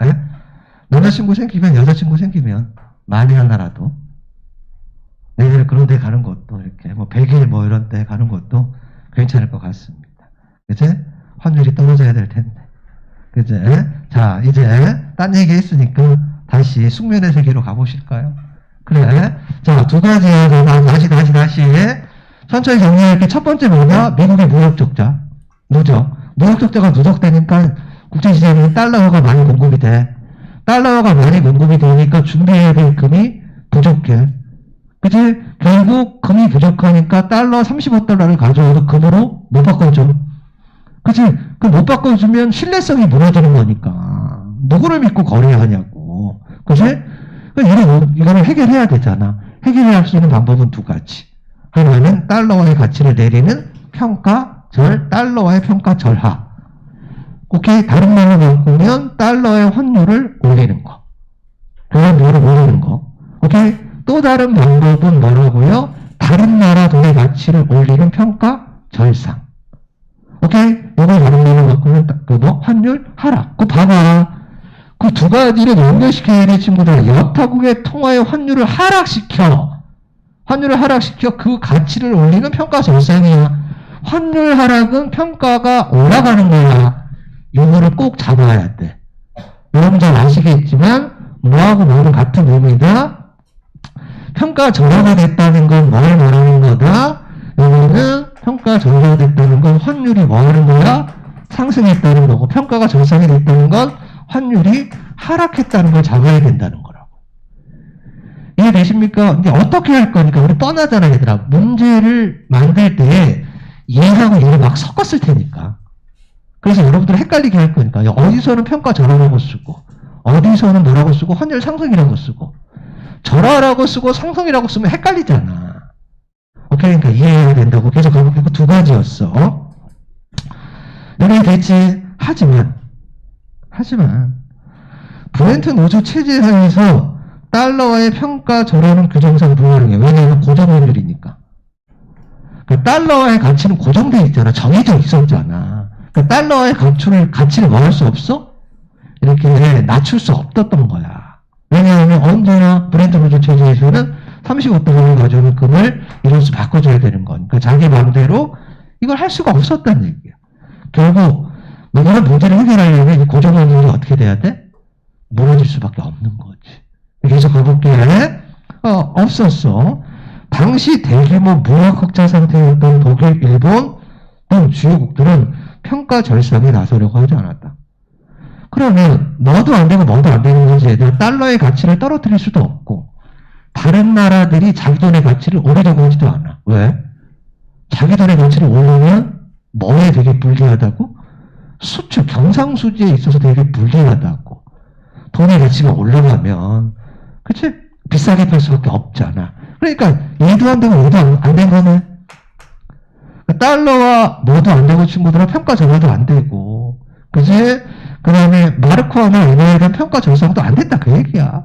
남자친구 생기면 여자친구 생기면 많이 하나라도 내일 그런 데 가는 것도 이렇게 뭐 100일 뭐 이런 데 가는 것도 괜찮을 것 같습니다. 그제? 환율이 떨어져야 될 텐데. 그제? 자 이제 딴 얘기 했으니까 다시 숙면의 세계로 가보실까요? 그래. 자, 두 가지야. 다시. 천천히 정리할게. 첫 번째 뭐냐? 미국의 무역 적자. 누적. 무역 적자가 누적되니까 국제시장에 달러가 많이 공급이 돼. 달러가 많이 공급이 되니까 준비해야 될 금이 부족해. 그치? 결국 금이 부족하니까 달러 35달러를 가져와도 금으로 못 바꿔줘. 그치? 그 못 바꿔주면 신뢰성이 무너지는 거니까. 누구를 믿고 거래해야 하냐고. 그치? 이거를 해결해야 되잖아. 해결할 수 있는 방법은 두 가지. 하나는 달러와의 가치를 내리는 평가절, 달러와의 평가절하. 오케이? 다른 말로 바꾸면 달러의 환율을 올리는 거. 교환 비율을 올리는 거. 오케이? 또 다른 방법은 뭐라고요? 다른 나라 돈의 가치를 올리는 평가절상. 오케이? 이걸 다른 말로 바꾸면 환율 하락. 그거 봐봐. 그 두 가지를 연결시켜야 돼, 친구들. 여타국의 통화의 환율을 하락시켜. 그 가치를 올리는 평가절상이야. 환율 하락은 평가가 올라가는 거야. 이거를 꼭 잡아야 돼. 여러분 잘 아시겠지만 뭐하고 뭐는 같은 의미다. 평가 절하가 됐다는 건 뭘 말하는 거다? 여기는 평가 절하가 됐다는 건 환율이 뭐 하는 거야? 상승했다는 거고, 평가가 절상이 됐다는 건 환율이 하락했다는 걸 잡아야 된다는 거라고. 이해되십니까? 이제 어떻게 할 거니까 우리 뻔하잖아 얘들아. 문제를 만들 때 얘하고 얘를 막 섞었을 테니까. 그래서 여러분들 헷갈리게 할 거니까 어디서는 평가 절하라고 쓰고 어디서는 뭐라고 쓰고 환율 상승이라고 쓰고 절하라고 쓰고 상승이라고 쓰면 헷갈리잖아. 오케이? 그러니까 이해해야 된다고 계속 가볼게요. 두 가지였어. 여기 됐지? 하지만 브렌트 노조 체제 하에서 달러와의 평가 절하는 규정상 불가능해. 왜냐하면 고정환율이니까. 그 달러와의 가치는 고정돼 있잖아. 정해져 있었잖아. 그 달러와의 가치를 뭐 할 수 없어? 이렇게 낮출 수 없었던 거야. 왜냐하면 언제나 브렌트 노조 체제에서는 35달러를 가져오는 금을 이론수 바꿔줘야 되는 거니까 자기 마음대로 이걸 할 수가 없었다는 얘기야. 결국 이런 문제를 해결하려면 이 고정환율이 어떻게 돼야 돼? 무너질 수밖에 없는 거지. 계속 가볼게. 없었어. 당시 대규모 무역 흑자 상태였던 독일, 일본 등 주요국들은 평가 절상에 나서려고 하지 않았다. 그러면 뭐도 안 되고 뭐도 안 되는 거지. 달러의 가치를 떨어뜨릴 수도 없고 다른 나라들이 자기 돈의 가치를 올리려고 하지도 않아. 왜? 자기 돈의 가치를 올리면 뭐에 되게 불리하다고? 수출, 경상수지에 있어서 되게 불리하다고. 돈의 가치가 올라가면 그치? 비싸게 팔 수밖에 없잖아. 그러니까 얘도 안 되고 얘도 안 된 거네. 달러와 뭐도 안 되고 친구들은 평가 절하도 안 되고 그치? 그 다음에 마르코나 엔화에 대한 평가 절상도 안 됐다 그 얘기야.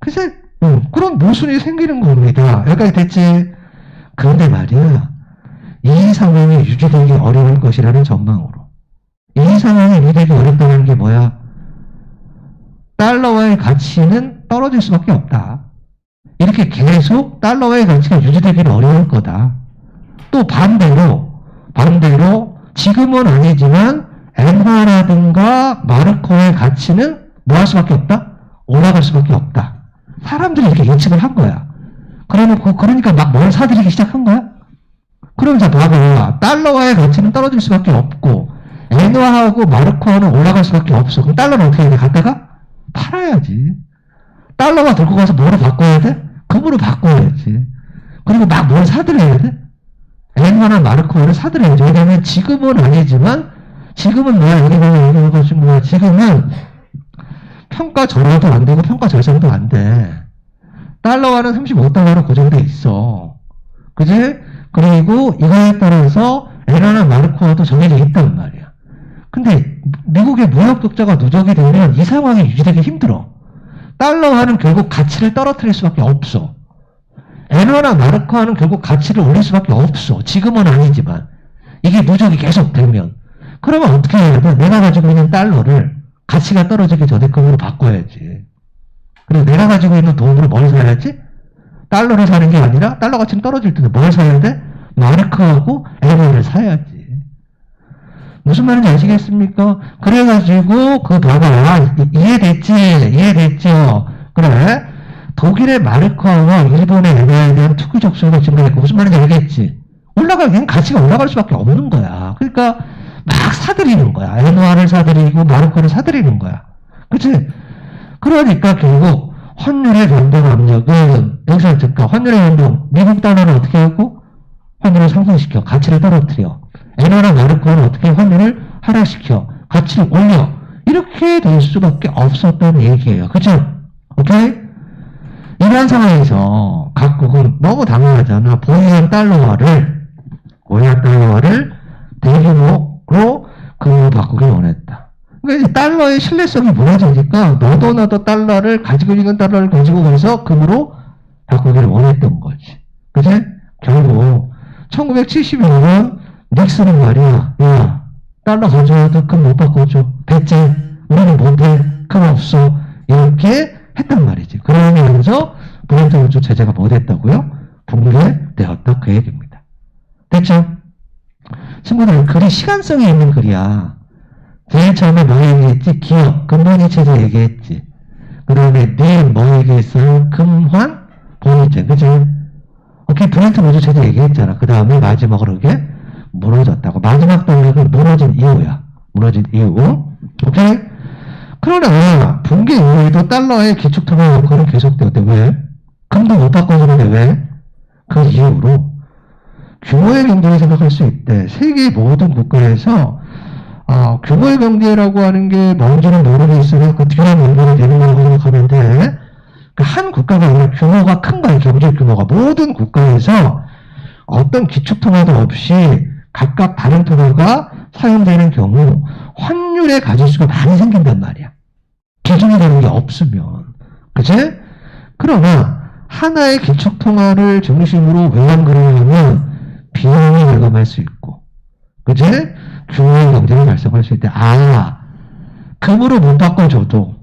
그치? 그런 모순이 생기는 겁니다. 여기까지 됐지? 그런데 말이야 이 상황이 유지되기 어려울 것이라는 전망으로 이 상황이 유지되기 어렵다는 게 뭐야? 달러와의 가치는 떨어질 수밖에 없다. 이렇게 계속 달러와의 가치가 유지되기는 어려울 거다. 또 반대로 지금은 아니지만 엔화라든가 마르코의 가치는 뭐 할 수밖에 없다? 올라갈 수밖에 없다. 사람들이 이렇게 예측을 한 거야. 그러니까 막 뭘 사들이기 시작한 거야? 그럼 자 봐봐. 달러와의 가치는 떨어질 수밖에 없고 엔화하고 마르코는 올라갈 수밖에 없어. 그럼 달러는 어떻게 해야 돼? 갖다가 팔아야지. 달러가 들고 가서 뭐로 바꿔야 돼? 금으로 바꿔야지. 그리고 막 뭘 사들여야 돼? 엔화나 마르코를 사들여야지. 왜냐면 지금은 아니지만 지금은 뭐야? 여기 보시면 뭐야? 지금은 평가 절하도 안 되고 평가 절상도 안 돼. 달러화는 35달러로 고정돼 있어. 그지? 그리고 이거에 따라서 엔화나 마르코도 정해져 있단 말이야. 근데 미국의 무역 격차가 누적이 되면 이 상황이 유지되기 힘들어. 달러화는 결국 가치를 떨어뜨릴 수밖에 없어. 엔화나 마르코화는 결국 가치를 올릴 수밖에 없어. 지금은 아니지만. 이게 누적이 계속 되면. 그러면 어떻게 해야 돼? 내가 가지고 있는 달러를 가치가 떨어지기 전에 금으로 바꿔야지. 그리고 내가 가지고 있는 돈으로 뭘 사야지? 달러를 사는 게 아니라 달러 가치는 떨어질 때는 뭘 사야 돼? 마르크하고 엔화를 사야지. 무슨 말인지 아시겠습니까? 그래가지고 그 봐봐. 이해됐죠? 그래. 독일의 마르크와 일본의 엔화에 대한 투기 적수가 증가했고 무슨 말인지 알겠지? 그냥 가치가 올라갈 수밖에 없는 거야. 그러니까 막 사들이는 거야. 엔화를 사들이고 마르크를 사들이는 거야. 그치? 그러니까 결국 환율의 변동 압력은 여기서 즉각 환율의 변동 미국 달러는 어떻게 하고 환율을 상승시켜 가치를 떨어뜨려. 엔화나 마르코는 어떻게 환율을 하락시켜 가치를 올려. 이렇게 될 수밖에 없었던 얘기예요. 그죠? 오케이? 이러한 상황에서 각국은 너무 당황하잖아. 보유한 달러화를 대규모로 금으로 바꾸길 원했다. 그러니까 이제 달러의 신뢰성이 무너지니까 너도 달러를 가지고 있는 달러를 가지고 가서 금으로 바꾸기를 원했던 거지. 그치? 결국 1972년 닉슨은 말이야. 야, 달러 가져와도 금 못 바꿔줘. 배째. 우리는 못해. 금 없어. 이렇게 했단 말이지. 그러면서 브렌트 노조 체제가 뭐 됐다고요? 붕괴되었다. 그 얘기입니다. 됐죠? 친구들, 글이 시간성이 있는 글이야. 제일 처음에 뭐 얘기했지? 기업, 금본위 체제 얘기했지. 그 다음에 닌 뭐 얘기했어요? 금환, 본위제. 그죠? 오케이, 브렌트 노조 체제 얘기했잖아. 그 다음에 마지막으로 이게 무너졌다고. 마지막 단락은 무너진 이유야. 무너진 이유. 오케이? 그러나 붕괴 이후에도 달러의 기축통화 효과는 계속되었대. 왜? 금도 못 바꿔주는데 왜? 그 이후로 규모의 경제를 생각할 수 있대. 세계 모든 국가에서 규모의 경제라고 하는 게 뭔지는 모르겠으나 그 뒤에 연결이 되는 거라고 생각하면 돼. 그 한 국가가 아니라 규모가 큰 거야. 경제 규모가. 모든 국가에서 어떤 기축통화도 없이 각각 다른 통화가 사용되는 경우 환율의 가지수가 많이 생긴단 말이야. 기준이 되는 게 없으면. 그치? 그러나 하나의 기축통화를 중심으로 외환 그리려면 비용이 절감할 수 있고, 그치? 규모의 경제를 달성할 수 있대. 금으로 못 바꿔줘도,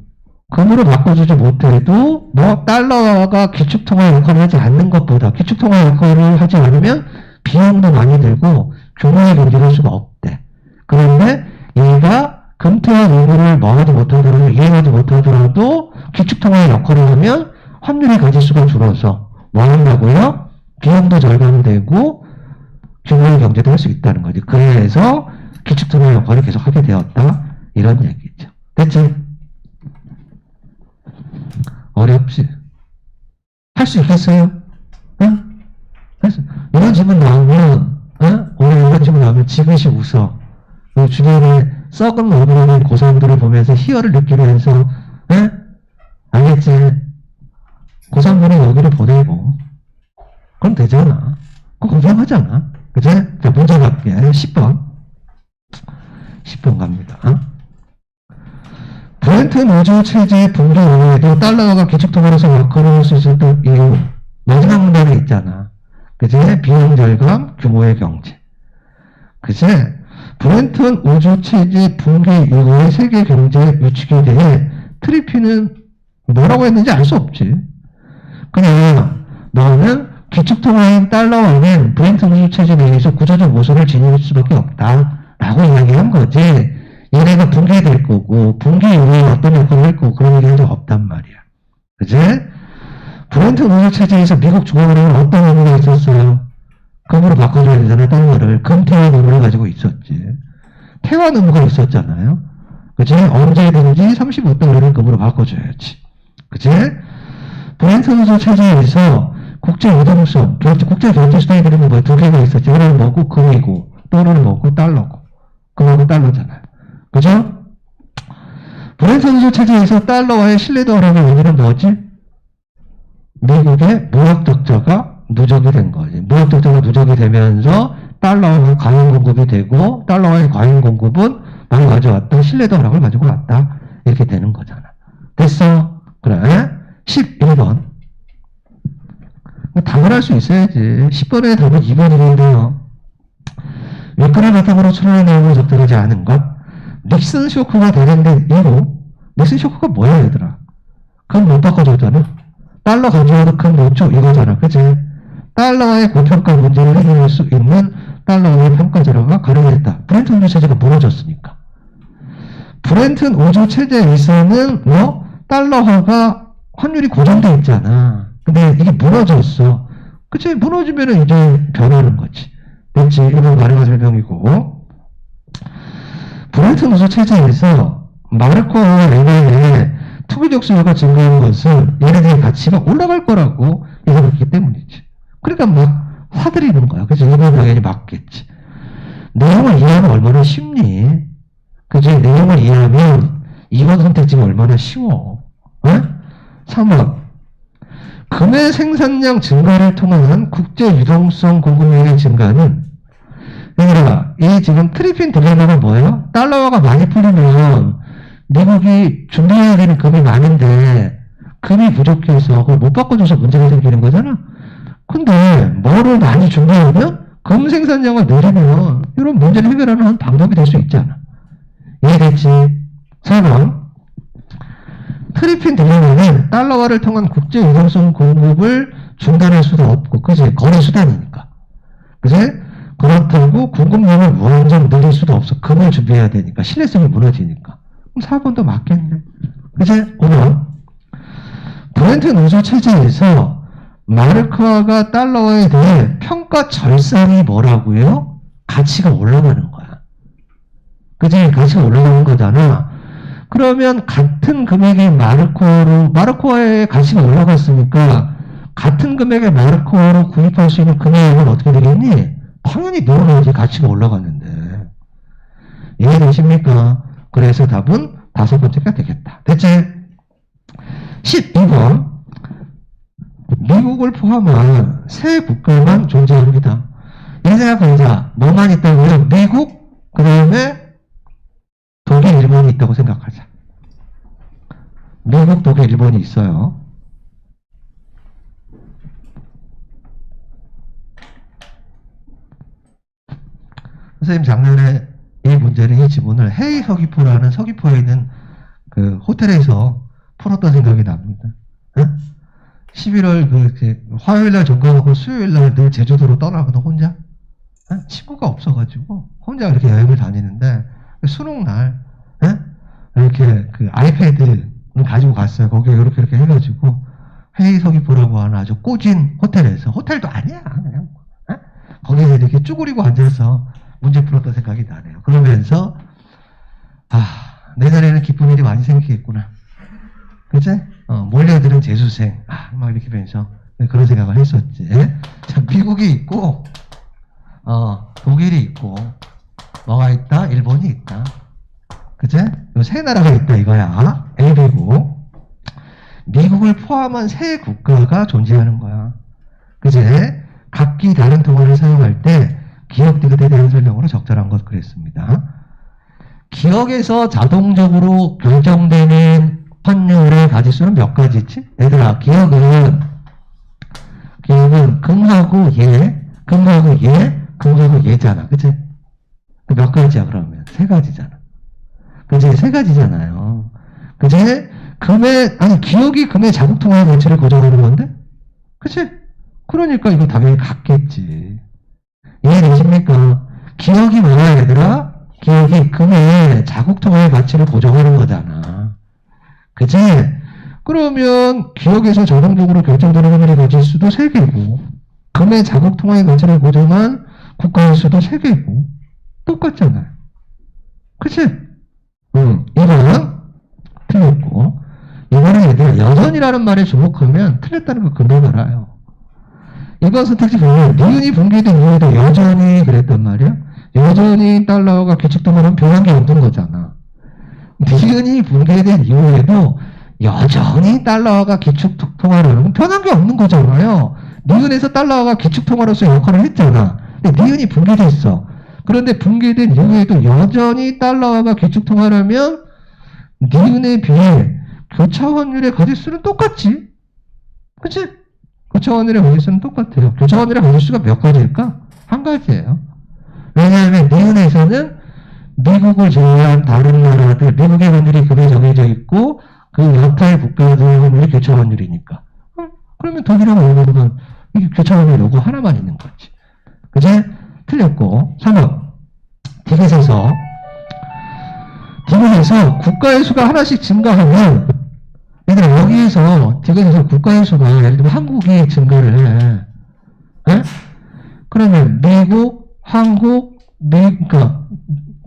금으로 바꿔주지 못해도, 달러가 기축통화 역할을 하지 않는 것보다, 기축통화 역할을 하지 않으면 비용도 많이 들고, 규모의 경제를 할 수가 없대. 그런데 얘가 금태와 일부를 뭐하지 못하더라도, 이해하지 못하더라도, 기축통화의 역할을 하면 환율의 가지수가 줄어서, 뭐 한다고요? 비용도 절감되고, 규모의 경제도 할 수 있다는 거지. 그래서 기축통화 역할을 계속 하게 되었다. 이런 얘기죠. 됐지? 어렵지? 할 수 있겠어요? 응? 이런 질문 나오면, 오늘 이런 질문 나오면 지그시 웃어. 주변에 썩은 얼굴 하는 고3들을 보면서 희열을 느끼면서, 알겠지? 고3들은 여기를 보내고, 그럼 되잖아. 그거 공평하잖아. 그치? 자, 문제 갈게. 10번. 10번 갑니다. 브렌트 노조 체제의 붕괴 이후에도 달러가 기축통화로서 역할을 할 수 있었던 이유. 마지막 문제는 있잖아. 그치? 비용 절감, 규모의 경제. 그치? 브렌트 우주 체제 붕괴 이후의 세계 경제 위축에 대해 트리피는 뭐라고 했는지 알 수 없지. 그냥 너는 기축통화인 달러와는 브렌트 우주 체제 내에서 구조적 모순을 지닐 수밖에 없다라고 이야기한 거지. 얘네가 붕괴될 거고 붕괴 이후에 어떤 역할을 할 거고 그런 얘기한 적 없단 말이야. 그치? 브렌트 우주 체제에서 미국 중앙은행은 어떤 의무가 있었어요? 금으로 바꿔줘야 되잖아요. 달러를. 금태환 의무를 가지고 있었지. 태환 의무가 있었잖아요. 그치? 언제든지 35달러를 금으로 바꿔줘야지. 그치? 브렌트 우주 체제에서 국제 유동성, 국제 경제 수단이 되는 건 두 개가 있었지. 하나는 뭐고? 금이고, 또 하나는 뭐고? 달러고. 금하고 달러잖아요. 그죠? 브렌트 우주 체제에서 달러와의 신뢰도 하락의 원인은 뭐지? 미국의 무역 적자가 누적이 된 거지. 무역 적자가 누적이 되면서 달러와 과잉 공급이 되고, 달러와의 과잉 공급은 많이 가져왔다. 신뢰도 하락을 가지고 왔다. 이렇게 되는 거잖아. 됐어? 그래? 11번. 답을 할 수 있어야지. 10번의 답은 2번이는데요. 윗글을 바탕으로 추론의 내용을 적절하지 않은 것. 닉슨 쇼크가 대행된 이후. 닉슨 쇼크가 뭐야 얘들아? 금 못 바꿔줬잖아. 달러 가져와도 금 못 줘 이거잖아. 그치? 달러의 고평가 문제를 해결할 수 있는 달러의 평가자료가 가능했다. 브렌튼 우주 체제가 무너졌으니까. 브렌튼 우주 체제에서는 달러화가 환율이 고정돼 있잖아. 근데 이게 무너졌어. 그치? 무너지면 이제 변하는 거지. 됐지? 이건 가능한 설명이고. 브렌튼 우주 체제에서 마르코와 레네의 투기적 수요가 증가한 것은 얘네들의 가치가 올라갈 거라고 예상했기 때문이지. 그러니까 막 사들이는 거야. 그치? 이건 당연히 맞겠지. 내용을 이해하면 얼마나 쉽니? 그치? 내용을 이해하면 이번 선택지가 얼마나 쉬워. 3번. 금의 생산량 증가를 통한 국제 유동성 공급량의 증가는 얘들아, 이 지금 트리핀 딜레마가 뭐예요? 달러화가 많이 풀리면 미국이 준비해야 되는 금이 많은데 금이 부족해서 그걸 못 바꿔줘서 문제가 생기는 거잖아. 근데 뭐를 많이 준비하면 금 생산량을 늘리면 이런 문제를 해결하는 한 방법이 될 수 있잖아. 이해됐지? 4번. 트리핀 딜레마는 달러화를 통한 국제 유동성 공급을 중단할 수도 없고, 그지? 거래 수단이니까. 그지? 그렇다고 공급량을 무한정 늘릴 수도 없어. 금을 준비해야 되니까. 신뢰성이 무너지니까. 그럼 4번도 맞겠네. 그지? 5번. 브렌트 우주 체제에서 마르크화가 달러화에 대해 평가 절상이 뭐라고요? 가치가 올라가는 거야. 그지? 가치가 올라가는 거잖아. 그러면 같은 금액의 마르코화의 가치가 올라갔으니까 같은 금액의 마르코로 구입할 수 있는 금액은 어떻게 되겠니? 당연히 늘어나야지 가치가 올라갔는데. 이해되십니까? 그래서 답은 다섯 번째가 되겠다. 됐지? 12번. 미국을 포함한 세 국가만 존재합니다. 이 생각하자. 뭐만 있다고요? 미국, 그 다음에 독일, 일본이 있다고 생각하자. 미국, 독일, 일본이 있어요. 선생님 작년에 이 문제를, 이 지문을 헤이 서귀포라는 서귀포에 있는 그 호텔에서 풀었던 생각이 납니다. 응? 11월 화요일날 종강하고 수요일날 늘 제주도로 떠나거든, 혼자. 응? 친구가 없어가지고 혼자 이렇게 여행을 다니는데 수능날 이렇게 그 아이패드를 가지고 갔어요. 거기에 이렇게 해가지고 헤이 서귀포라고 하는 아주 꼬진 호텔에서, 호텔도 아니야 그냥 거기서 이렇게 쭈그리고 앉아서 문제 풀었던 생각이 나네요. 그러면서 내년에는 기쁜 일이 많이 생기겠구나. 그치? 몰려드는 재수생. 막 이렇게 하면서 그런 생각을 했었지. 자, 미국이 있고, 독일이 있고, 뭐가 있다? 일본이 있다. 그치? 요 세 나라가 있다 이거야. A이고. 미국을 포함한 세 국가가 존재하는 거야. 그치? 각기 다른 통화를 사용할 때 기억 디귿에 대한 설명으로 적절한 것 그랬습니다. 기억에서 자동적으로 결정되는 환율의 가지수는 몇 가지지? 얘들아, 기억은 금하고 얘, 금하고 얘, 금하고 얘잖아. 그치? 몇 가지야, 그러면? 세 가지잖아. 그치? 세 가지잖아요. 그치? 기억이 금의 자국통화의 가치를 고정하는 건데? 그치? 그러니까 이거 당연히 같겠지. 이해되십니까? 기억이 뭐야, 얘들아? 기억이 금의 자국통화의 가치를 고정하는 거잖아. 그치? 그러면 기억에서 자동적으로 결정되는 화면의 가지수도 3개고 금의 자국통화의 가치를 고정한 국가의 수도 3개고 똑같잖아요. 그치? 이거는 틀렸고, 이거는 얘들아 여전이라는 말에 주목하면 틀렸다는 거 금방 알아요. 이번 선택지 보면 니은이 붕괴된 이후에도 여전히 그랬단 말이야. 여전히 달러가 규칙통화는 변한 게 없는 거잖아. 니은이 붕괴된 이후에도 여전히 달러가 기축통화로는 변한 게 없는 거잖아요. 니은에서 달러가 기축통화로서 역할을 했잖아. 근데 니은이 붕괴됐어. 그런데 붕괴된 이후에도 여전히 달러가 기축통화라면 니은에 비해 교차환율의 가지수는 똑같지. 그치? 교차환율의 가지수는 똑같아요. 교차환율의 가지수가 몇 가지일까? 한 가지예요. 왜냐하면 니은에서는 미국을 제외한 다른 나라들, 미국의 환율이 금에 정해져 있고 그 여타의 국가들의 환율이 교차환율이니까. 그러면 독일하고 일본은 이게 교차환율 요거 하나만 있는 거지. 그제? 틀렸고. 3번. 디귿에서 국가의 수가 하나씩 증가하면, 얘들아, 여기에서 디귿에서 국가의 수가, 예를 들면 한국이 증가를 해. 에? 그러면 미국, 한국, 그러니까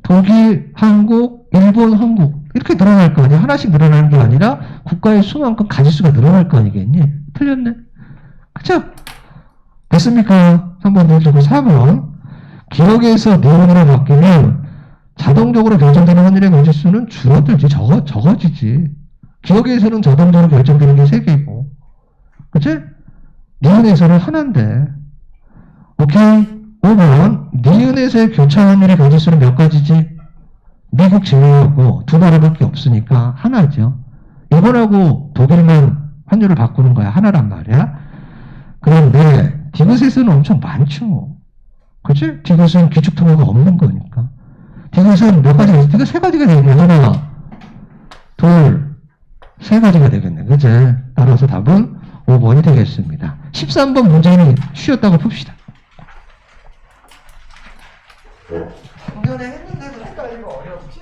독일, 한국, 일본, 한국 이렇게 늘어날 거 아니야. 하나씩 늘어나는 게 아니라 국가의 수만큼 가지수가 늘어날 거 아니겠니? 틀렸네. 그쵸? 됐습니까? 3번 눌러주고 4번. 기억에서 니은으로 바뀌면 자동적으로 결정되는 환율의 가지수는 줄어들지. 적어지지. 기억에서는 자동적으로 결정되는 게 3개고. 그치? 니은에서는 하나인데. 오케이? 5번. 니은에서의 교차 환율의 가지수는 몇 가지지? 미국 제외하고 두 나라밖에 없으니까 하나죠. 일본하고 독일만 환율을 바꾸는 거야. 하나란 말이야. 그런데 디귿에서는 엄청 많죠. 그치? 디귿은 기축통화가 없는 거니까. 디귿은 몇 가지가 있어? 디귿 3가지가 되겠네. 하나, 둘, 3가지가 되겠네. 그치? 따라서 답은 5번이 되겠습니다. 13번 문제는 쉬었다고 풉시다. 작년에 했는데도 헷갈리고 어렵지?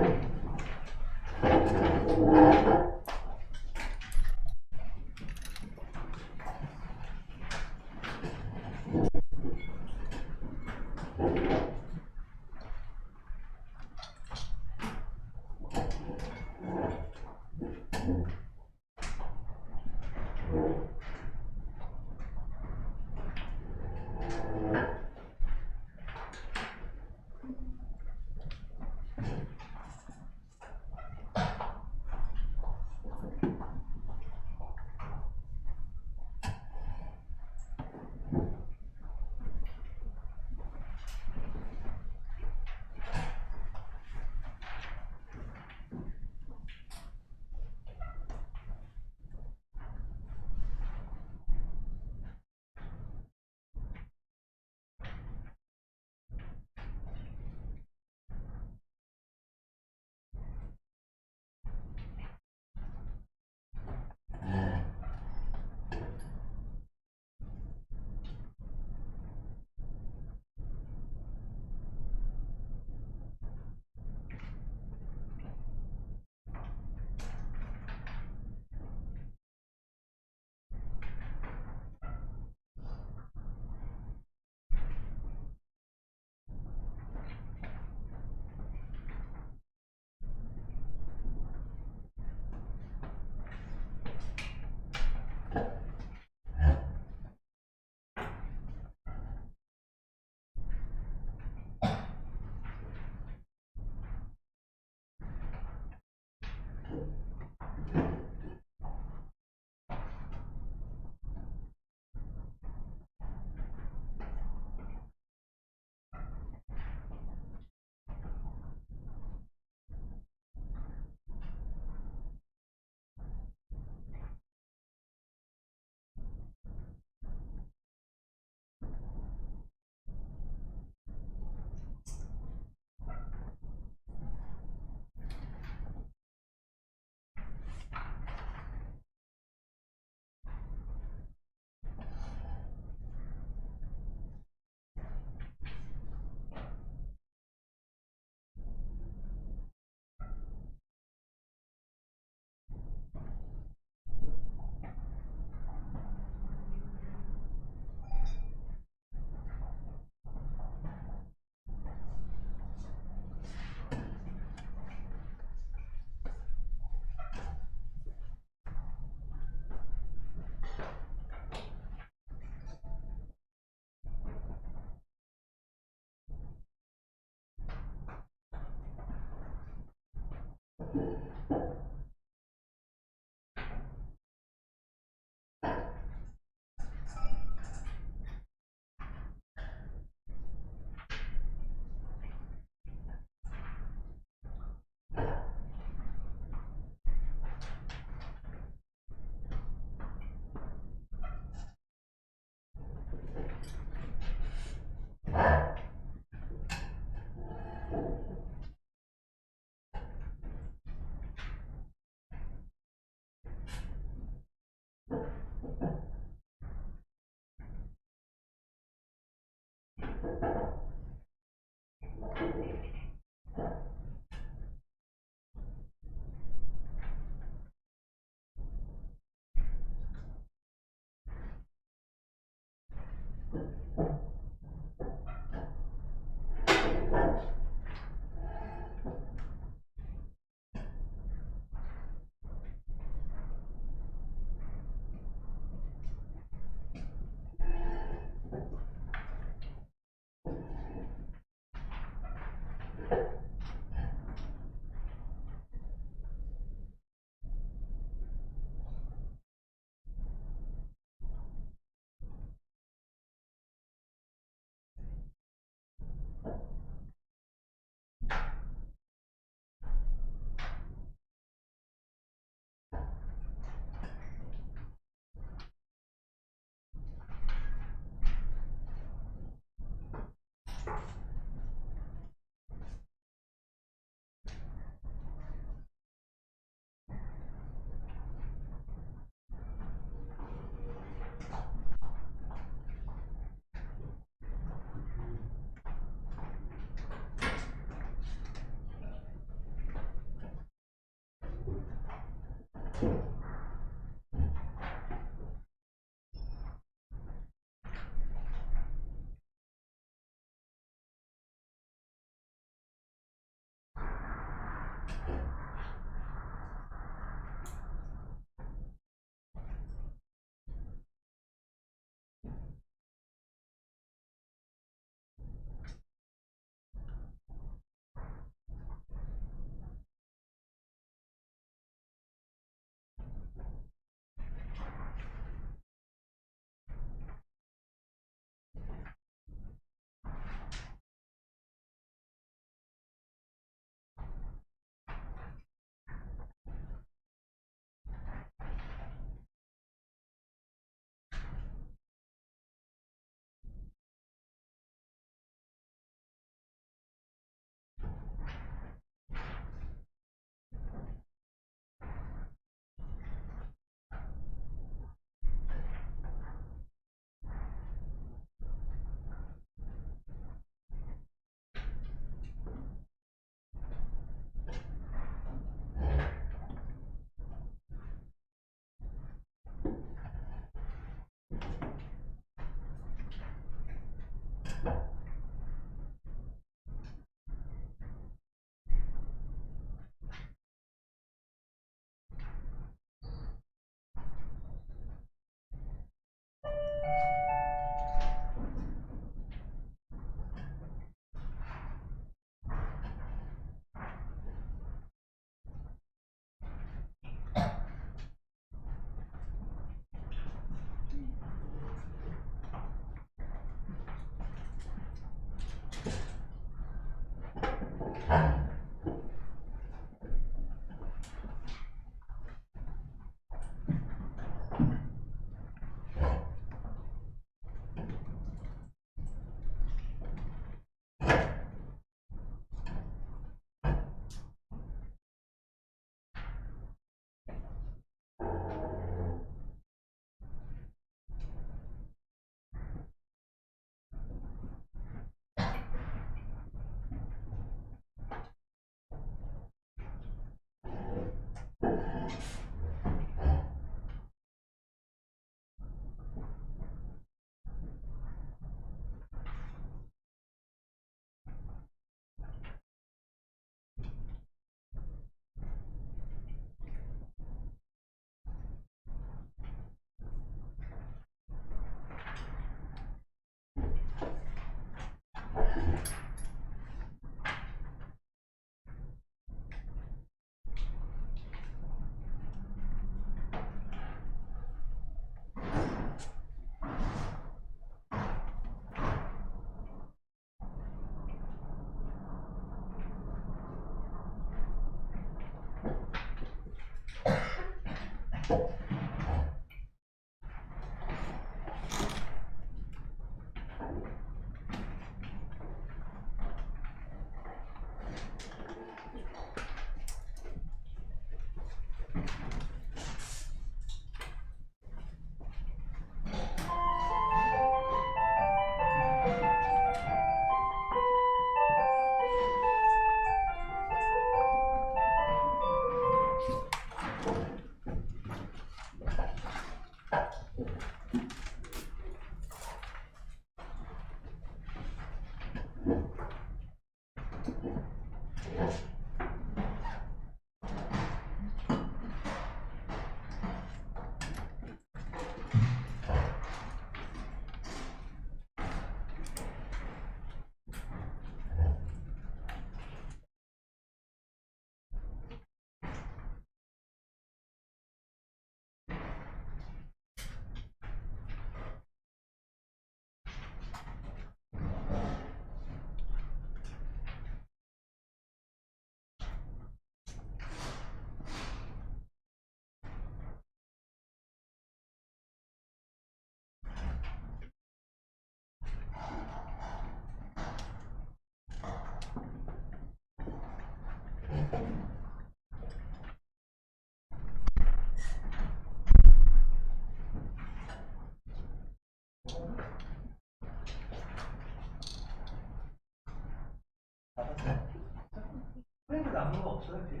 프레임에 남는 거 없어요, 뒤에?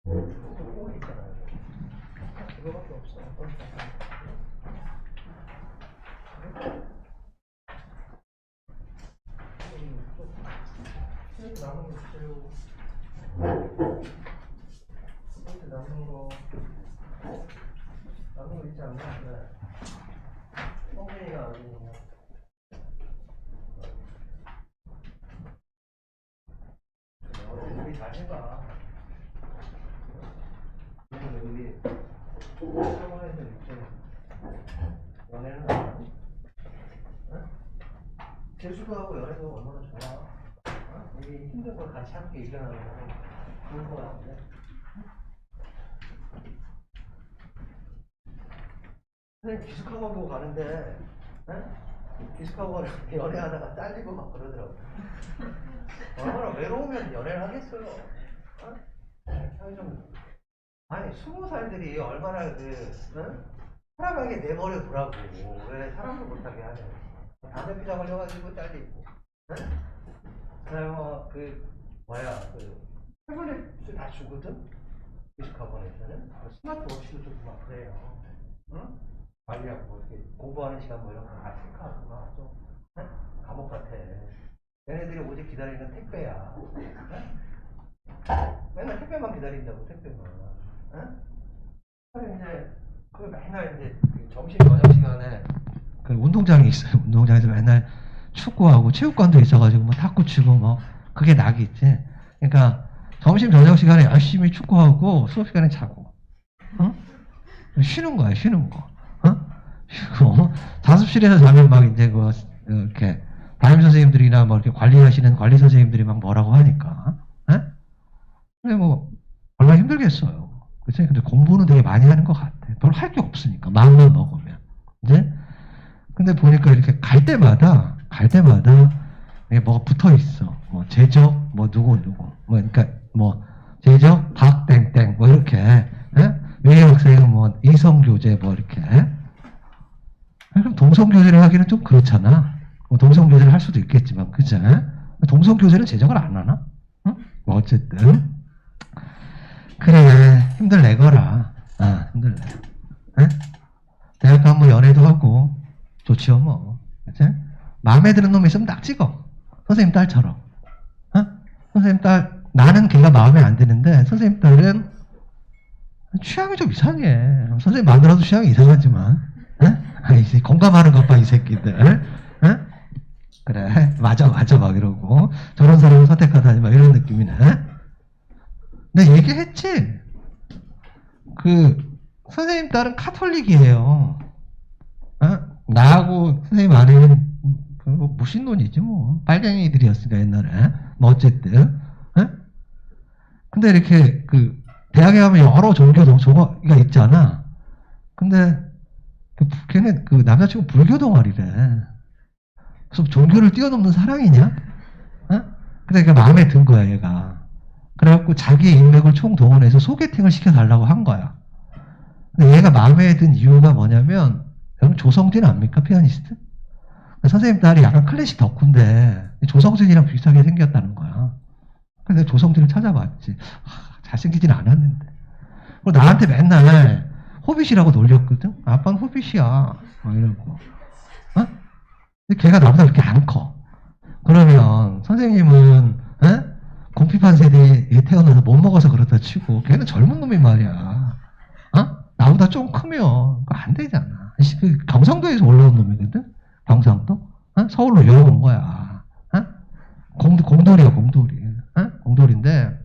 꼭 있잖아요. 그거밖에 없어. 프레임 남은 거 있어요. 프레임 남은 거 있지 않나? 네. 뻥튀기가 아니고. 우리 잘 해봐. 우리 학원에서 이렇게 연애는 안 하니? 응? 재수도 하고 연애도 얼마나 좋아. 어? 우리 힘든 걸 같이 함께 이겨나가는 거 좋을 것 같은데. 선생님 기숙학원도 가는데, 응? 기숙학원 연애하다가 잘리고 막 그러더라고. 얼마나 외로우면 연애를 하겠어요. 어? 아니 20살들이 얼마나 응? 사람에게 내버려 두라고. 왜 사람을 못하게 하냐. 담배 피자 걸려가지고 잘리고. 응? 태블릿을 다 주거든. 기숙학원에서는 스마트워치도 주고 막 그래요. 응? 관리하고 뭐 이렇게 공부하는 시간 뭐 이런 거 다 체크하고 막 좀. 응? 감옥 같아. 얘네들이 오직 기다리는 택배야. 응? 맨날 택배만 기다린다고, 택배만. 응? 그래, 이제, 맨날 이제, 점심, 저녁 시간에, 운동장이 있어요. 운동장에서 맨날 축구하고, 체육관도 있어가지고, 뭐, 탁구 치고, 뭐, 그게 낙이 있지. 그러니까, 점심, 저녁 시간에 열심히 축구하고, 수업 시간에 자고, 응? 쉬는 거야, 쉬는 거. 어? 쉬고, 자습실에서 자면 막, 이제, 이렇게, 담임 선생님들이나 뭐, 이렇게 관리하시는 관리 선생님들이 막 뭐라고 하니까, 에? 근데 뭐, 얼마나 힘들겠어요. 그치? 근데 공부는 되게 많이 하는 것 같아. 별로 할 게 없으니까. 마음만 먹으면. 이제? 근데 보니까 이렇게 갈 때마다, 이게 뭐가 붙어 있어. 뭐, 제적, 뭐, 누구. 뭐, 그러니까, 뭐, 제적, 박땡땡, 뭐, 이렇게. 예? 외의 학생은 뭐, 이성교제, 뭐, 이렇게. 그럼 동성교제를 하기는 좀 그렇잖아. 뭐 동성교제를 할 수도 있겠지만, 그치? 동성교제는 제적을 안 하나? 응? 뭐, 어쨌든. 그래, 힘들내거라. 아, 힘들내. 에? 대학 가면 뭐 연애도 하고, 좋지요, 뭐. 그치? 마음에 드는 놈이 있으면 딱 찍어. 선생님 딸처럼. 어? 선생님 딸, 나는 걔가 마음에 안 드는데, 선생님 딸은 취향이 좀 이상해. 선생님 마누라도 취향이 이상하지만, 에? 아, 이제 공감하는 것 봐, 이 새끼들. 에? 그래, 맞아, 막 이러고. 저런 사람을 선택하다니, 막 이런 느낌이네. 내가 얘기했지? 선생님 딸은 카톨릭이에요. 어? 나하고 선생님 아내는 무신론이지 뭐. 빨갱이들이었으니까 옛날에. 뭐 어쨌든. 어? 근데 이렇게 대학에 가면 여러 종교 동호회가 있잖아. 근데 걔네 그 남자친구 불교 동아리래. 그래서 종교를 뛰어넘는 사랑이냐? 어? 근데 그 마음에 든 거야 얘가. 그래갖고 자기의 인맥을 총동원해서 소개팅을 시켜달라고 한 거야. 근데 얘가 마음에 든 이유가 뭐냐면, 여러분 조성진 압니까? 피아니스트? 선생님 딸이 약간 클래식 덕후인데 조성진이랑 비슷하게 생겼다는 거야. 그래서 조성진을 찾아봤지. 잘생기진 않았는데. 그리고 나한테 맨날 호빗이라고 놀렸거든? 아빠는 호빗이야. 막 이러고. 어? 근데 걔가 나보다 그렇게 안 커. 그러면 선생님은 공피판 세대에 태어나서 못 먹어서 그렇다 치고 걔는 젊은 놈이 말이야. 어? 나보다 좀 크면 그거 안 되잖아. 그 경상도에서 올라온 놈이거든? 경상도? 어? 서울로 여행 온 거야. 어? 공돌이야, 공돌이. 어? 공돌인데,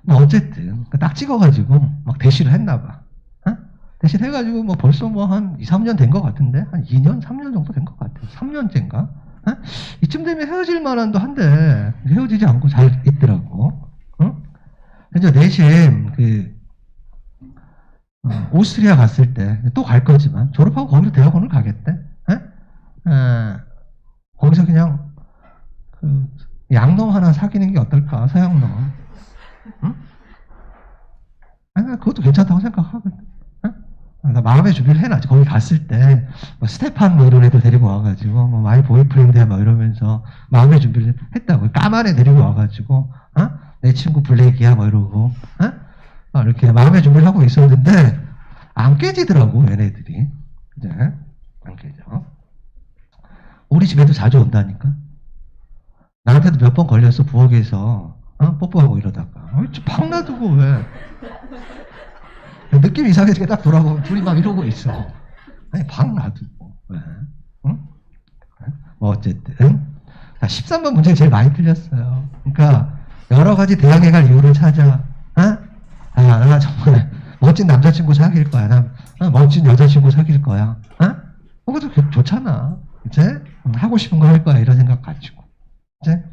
뭐, 어쨌든, 딱 찍어가지고, 막 대시를 했나봐. 어? 대시를 해가지고, 뭐, 벌써 뭐, 한 2, 3년 된 것 같은데? 한 2년, 3년 정도 된 것 같아. 3년째인가? 어? 이쯤 되면 헤어질 만한도 한데, 헤어지지 않고 잘 있더라고. 어? 그래서 내심, 오스트리아 갔을 때, 또 갈 거지만, 졸업하고 거기로 대학원을 가겠대. 거기서 그냥 양놈 하나 사귀는 게 어떨까? 서양놈. 응? 아니, 그것도 괜찮다고 생각하거든. 응? 나 마음의 준비를 해놨지. 거기 갔을 때 뭐 스테판 뭐 이런 애들 데리고 와가지고 뭐 마이 보이프렌드야 막 이러면서 마음의 준비를 했다고. 까만 애 데리고 와가지고 내 친구 블랙이야 뭐 이러고 이렇게 마음의 준비를 하고 있었는데 안 깨지더라고 얘네들이. 이제 안 깨져. 우리 집에도 자주 온다니까. 나한테도 몇 번 걸렸어, 부엌에서. 뽀뽀하고 이러다가. 팍 놔두고 왜. 느낌 이상하게 딱 돌아보면 둘이 막 이러고 있어. 아니, 팍 놔두고. 왜. 응? 뭐, 어쨌든. 자, 13번 문제가 제일 많이 틀렸어요. 그러니까, 여러 가지 대학에 갈 이유를 찾아. 나 정말 멋진 남자친구 사귈 거야. 나 멋진 여자친구 사귈 거야. 그것도 좋잖아. 이제 하고 싶은 거 할 거야 이런 생각 가지고 이제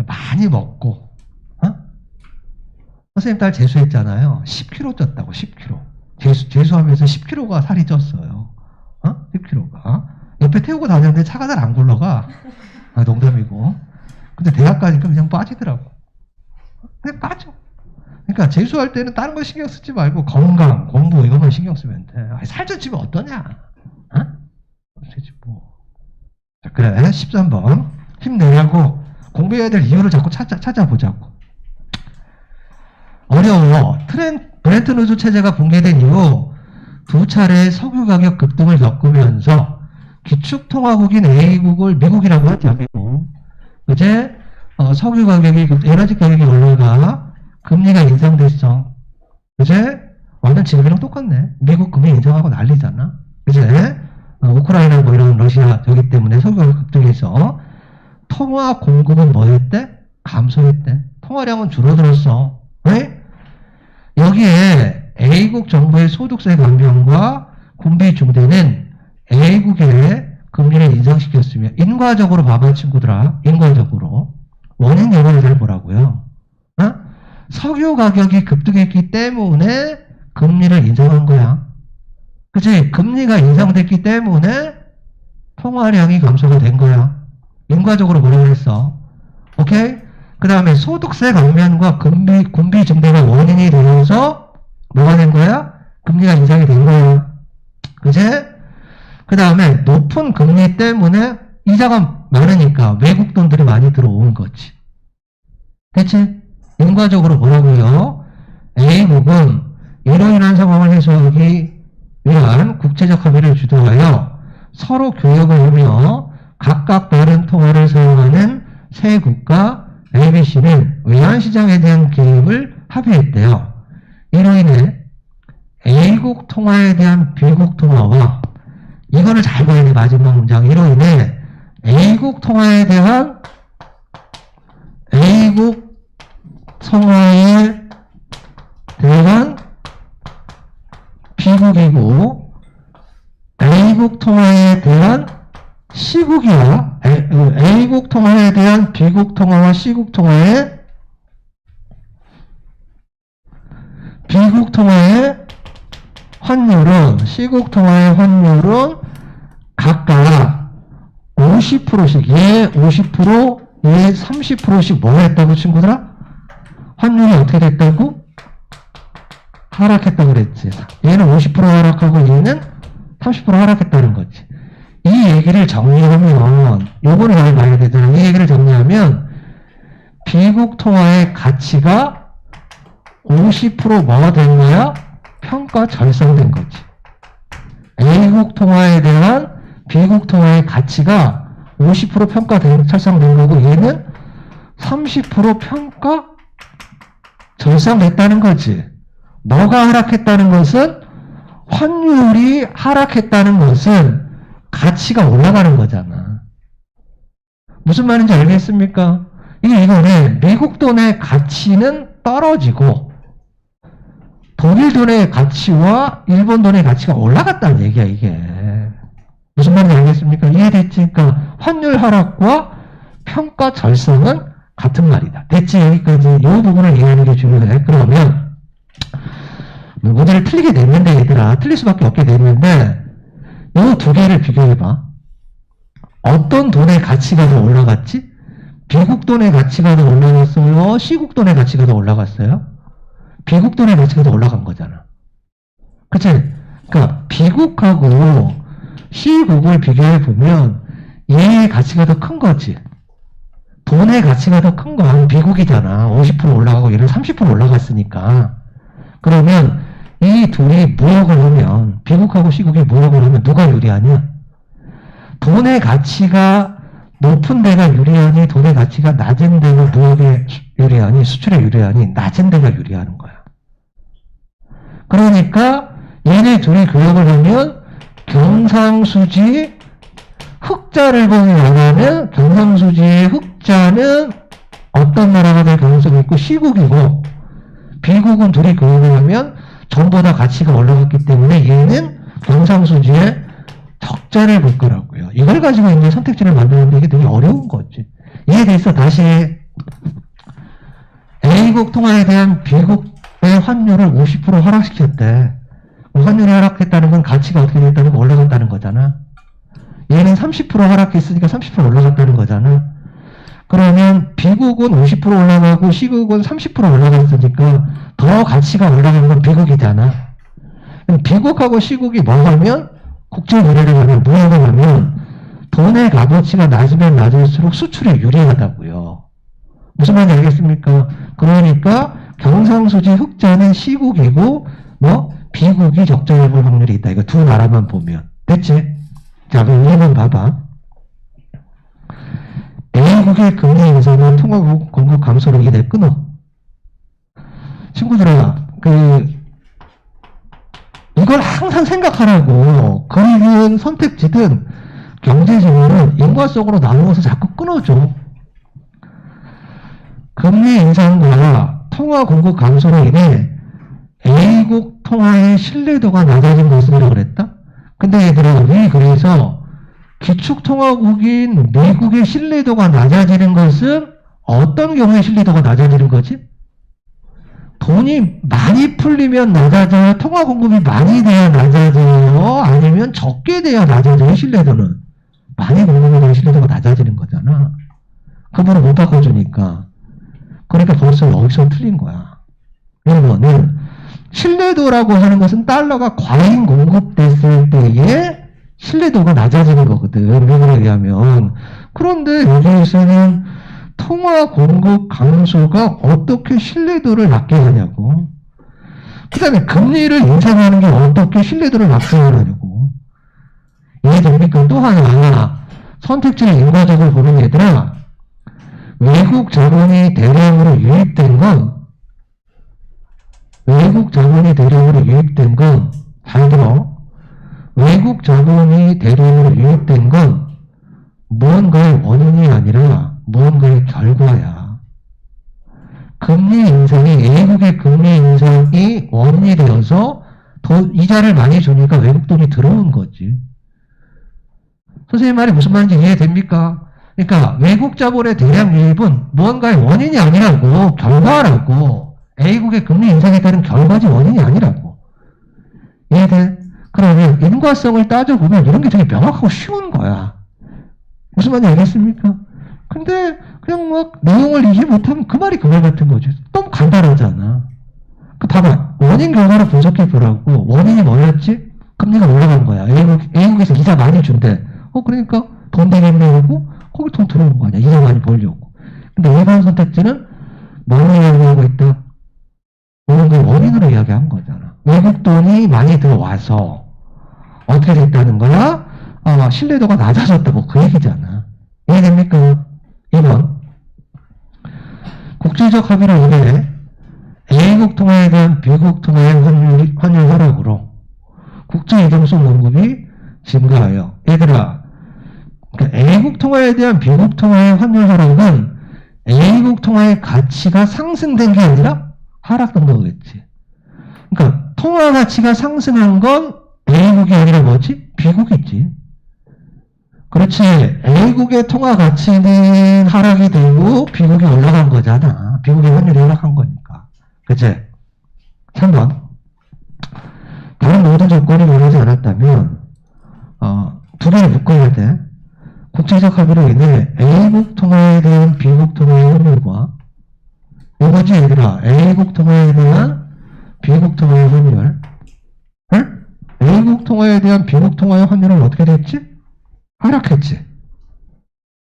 많이 먹고 선생님 딸 재수했잖아요. 10kg 쪘다고 10kg 재수하면서 10kg가 살이 쪘어요. 10kg가 옆에 태우고 다녔는데 차가 잘 안 굴러가. 농담이고. 근데 대학 가니까 그냥 빠지더라고. 그냥 빠져. 그러니까 재수할 때는 다른 거 신경 쓰지 말고 건강, 공부 이것만 신경 쓰면 돼. 살쪄 찌면 어떠냐? 되지 뭐. 자, 그래 13번 힘내라고 공부해야 될 이유를 자꾸 찾아보자고. 어려워. 브렌튼 우주 체제가 붕괴된 이후 두 차례 석유 가격 급등을 겪으면서 기축통화국인 A국을 미국이라고 하죠. 미국. 이제 석유 가격이 에너지 가격이 올라가 금리가 인상됐어. 이제 완전 지금이랑 똑같네. 미국 금리 인상하고 난리잖아. 이제 우크라이나 뭐 이런 러시아 저기 때문에 석유가 급등해서 통화 공급은 뭐 했대? 감소했대. 통화량은 줄어들었어. 왜? 여기에 A국 정부의 소득세 감면과 군비 중대는 A국의 금리를 인상시켰으며 인과적으로 봐봐 친구들아. 인과적으로. 원인 연원을 잘 보라고요. 석유 가격이 급등했기 때문에 금리를 인상한 거야. 그치? 금리가 인상됐기 때문에 통화량이 감소가 된 거야. 인과적으로 뭐라고 했어? 오케이? 그 다음에 소득세 감면과 군비 증대가 원인이 되면서 뭐가 된 거야? 금리가 인상이 된 거야. 그치? 그 다음에 높은 금리 때문에 이자가 많으니까 외국 돈들이 많이 들어온 거지. 대체 인과적으로 뭐라고요? A국은 이로 인한 상황을 해소하기 위한 국제적 합의를 주도하여 서로 교역을 하며 각각 다른 통화를 사용하는 세 국가 ABC는 외환시장에 대한 개입을 합의했대요. 이로 인해 A국 통화에 대한 B국 통화와 이거를 잘 봐야 돼. 마지막 문장. 이로 인해 A국 통화에 대한 A국 통화에 대한 B국이고 A국 통화에 대한 C국이야. A국 통화에 대한 B국 통화와 C국 통화에 미국 통화의 환율은, 시국 통화의 환율은 각각 50%씩, 얘 50%, 얘 30%씩 뭐 했다고, 친구들아? 환율이 어떻게 됐다고? 하락했다고 그랬지. 얘는 50% 하락하고 얘는 30% 하락했다는 거지. 이 얘기를 정리하면, 요거를 잘 봐야 되잖아. 이 얘기를 정리하면, 비국 통화의 가치가 50% 뭐가 된 거야? 평가 절상된 거지. A국 통화에 대한 B국 통화의 가치가 50% 평가 절상된 거고, 얘는 30% 평가 절상됐다는 거지. 뭐가 하락했다는 것은, 환율이 하락했다는 것은 가치가 올라가는 거잖아. 무슨 말인지 알겠습니까? 이거는 미국 돈의 가치는 떨어지고 독일 돈의 가치와 일본 돈의 가치가 올라갔다는 얘기야, 이게. 무슨 말인지 알겠습니까? 이해됐지? 그러니까 환율 하락과 평가 절상은 같은 말이다. 됐지? 여기까지 이 부분을 이해하는 게 중요해. 그러면 문제를 틀리게 냈는데, 얘들아, 틀릴 수밖에 없게 냈는데, 이 두 개를 비교해봐. 어떤 돈의 가치가 더 올라갔지? 비국 돈의 가치가 더 올라갔어요? 시국 돈의 가치가 더 올라갔어요? 비국 돈의 가치가 더 올라간 거잖아. 그치? 그러니까 비국하고 시국을 비교해보면 얘의 가치가 더 큰 거지. 돈의 가치가 더 큰 건 비국이잖아. 50% 올라가고 얘는 30% 올라갔으니까. 그러면 이 둘이 무역을 하면, 비국하고 시국이 무역을 하면 누가 유리하냐? 돈의 가치가 높은 데가 유리하니, 돈의 가치가 낮은 데가 무역에 유리하니, 수출에 유리하니, 낮은 데가 유리하는 거야. 그러니까 얘네 둘이 교역을 하면 경상수지 흑자를 보기 원하면, 경상수지의 흑자는 어떤 나라가 될 가능성이 있고, 시국이고, 비국은 둘이 교역을 하면 전부 다 가치가 올라갔기 때문에 얘는 경상수지의 적자를 볼 거라고요. 이걸 가지고 이제 선택지를 만드는데 이게 되게 어려운 거지. 이에 대해서 다시 A국 통화에 대한 B국의 환율을 50% 하락시켰대. 환율이 하락했다는 건 가치가 어떻게 됐다는 거 올라간다는 거잖아. 얘는 30% 하락했으니까 30% 올라갔다는 거잖아. 그러면 B국은 50% 올라가고 C국은 30% 올라갔으니까 더 가치가 올라간 건 B국이잖아. B국하고 C국이 뭐 하면, 국제 거래를 하면, 무역을 하면 돈의 값어치가 낮으면 낮을수록 수출에 유리하다고요. 무슨 말인지 알겠습니까? 그러니까 경상수지 흑자는 C국이고 뭐 B국이 적자를 볼 확률이 있다. 이거 두 나라만 보면. 됐지? 자, 그럼 1번 봐봐. A국의 금리 인상은 통화 공급 감소로 이게 끊어. 친구들아, 이걸 항상 생각하라고. 그리는 선택지든 경제적으로 인과성으로 나누어서 자꾸 끊어줘. 금리 인상과 통화 공급 감소로 인해 A국 통화의 신뢰도가 낮아진 것이라고 그랬다? 근데 얘들아, 우리 그래서 기축통화국인 미국의 신뢰도가 낮아지는 것은 어떤 경우에 신뢰도가 낮아지는 거지? 돈이 많이 풀리면 낮아져요? 통화 공급이 많이 돼야 낮아져요? 아니면 적게 돼야 낮아져요? 신뢰도는 많이 공급이 신뢰도가 낮아지는 거잖아. 그분을 못 바꿔주니까. 그러니까 벌써 여기서 틀린 거야. 이거는 신뢰도라고 하는 것은 달러가 과잉 공급됐을 때에 신뢰도가 낮아지는 거거든, 미국에 의하면. 그런데 여기에서는 통화 공급 감소가 어떻게 신뢰도를 낮게 하냐고. 그 다음에 금리를 인상하는 게 어떻게 신뢰도를 낮게 하냐고. 이해됩니까? 또 하나, 선택지를 인과적으로 보는 얘들아, 외국 자본이 대량으로 유입된 건, 잘 들어. 외국 자본이 대량으로 유입된 건 무언가의 원인이 아니라 무언가의 결과야. 금리 인상이, A국의 금리 인상이 원인이 되어서 더 이자를 많이 주니까 외국 돈이 들어온 거지. 선생님 말이 무슨 말인지 이해됩니까? 그러니까 외국 자본의 대량 유입은 무언가의 원인이 아니라고, 결과라고. A국의 금리 인상에 따른 결과지 원인이 아니라고. 이해돼? 그러면 인과성을 따져보면 이런 게 되게 명확하고 쉬운 거야. 무슨 말인지 알겠습니까? 근데 그냥 막 내용을 이해 못하면 그 말이 그 말 같은 거지. 너무 간단하잖아. 그 봐봐. 원인 결과를 분석해 보라고. 원인이 뭐였지? 금리가 올라간 거야. A국에서 이자 많이 준대. 그러니까 돈 되게 내고 거기 돈 들어온 거 아니야. 이자 많이 벌려고. 근데 2번 선택지는 뭐를 이야기하고 있다? 모든 걸 원인으로 이야기한 거잖아. 외국 돈이 많이 들어와서 어떻게 됐다는 거야? 신뢰도가 낮아졌다고 그 얘기잖아. 이해됩니까? 2번. 국제적 합의로 인해 A국 통화에 대한 B국 통화의 환율 하락으로 국제 이동성 공급이 증가하여. 얘들아, 그러니까 A국 통화에 대한 B국 통화의 환율 하락은 A국 통화의 가치가 상승된 게 아니라 하락된 거겠지. 그러니까 통화 가치가 상승한 건 A국이 아니라 뭐지? B국이지. 그렇지. A국의 통화 가치는 하락이 되고 B국이 올라간 거잖아. B국의 환율이 하락한 거니까. 그치? 3번. 다른 모든 조건이 원하지 않았다면 두 개를 묶어야 돼. 국제적 합의로 인해 A국 통화에 대한 B국 통화의 환율과 이거지 얘들아. A국 통화에 대한 B국 통화의 환율. 응? A국 통화에 대한 B국 통화의 환율은 어떻게 됐지? 하락했지.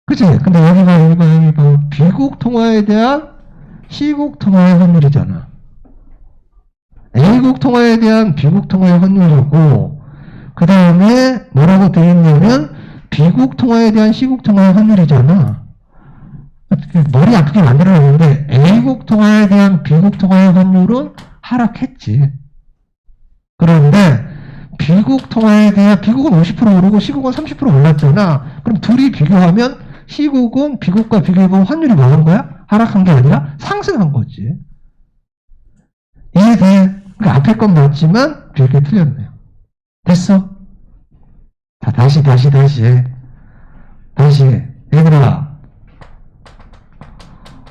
그치? 근데 여기가 B국 통화에 대한 C국 통화의 환율이잖아. A국 통화에 대한 B국 통화의 환율이고, 그 다음에 뭐라고 되어 있냐면, B국 통화에 대한 C국 통화의 환율이잖아. 머리 아프게 만들어놨는데, A국 통화에 대한 B국 통화의 환율은 하락했지. 그런데, B국 통화에 대한, B국은 50% 오르고 C국은 30% 올랐잖아. 그럼 둘이 비교하면, C국은 B국과 비교해보면 환율이 뭐한 거야? 하락한 게 아니라 상승한 거지. 이해돼? 그 앞에 건 맞지만 이렇게 틀렸네요. 됐어? 자, 다시. 얘들아,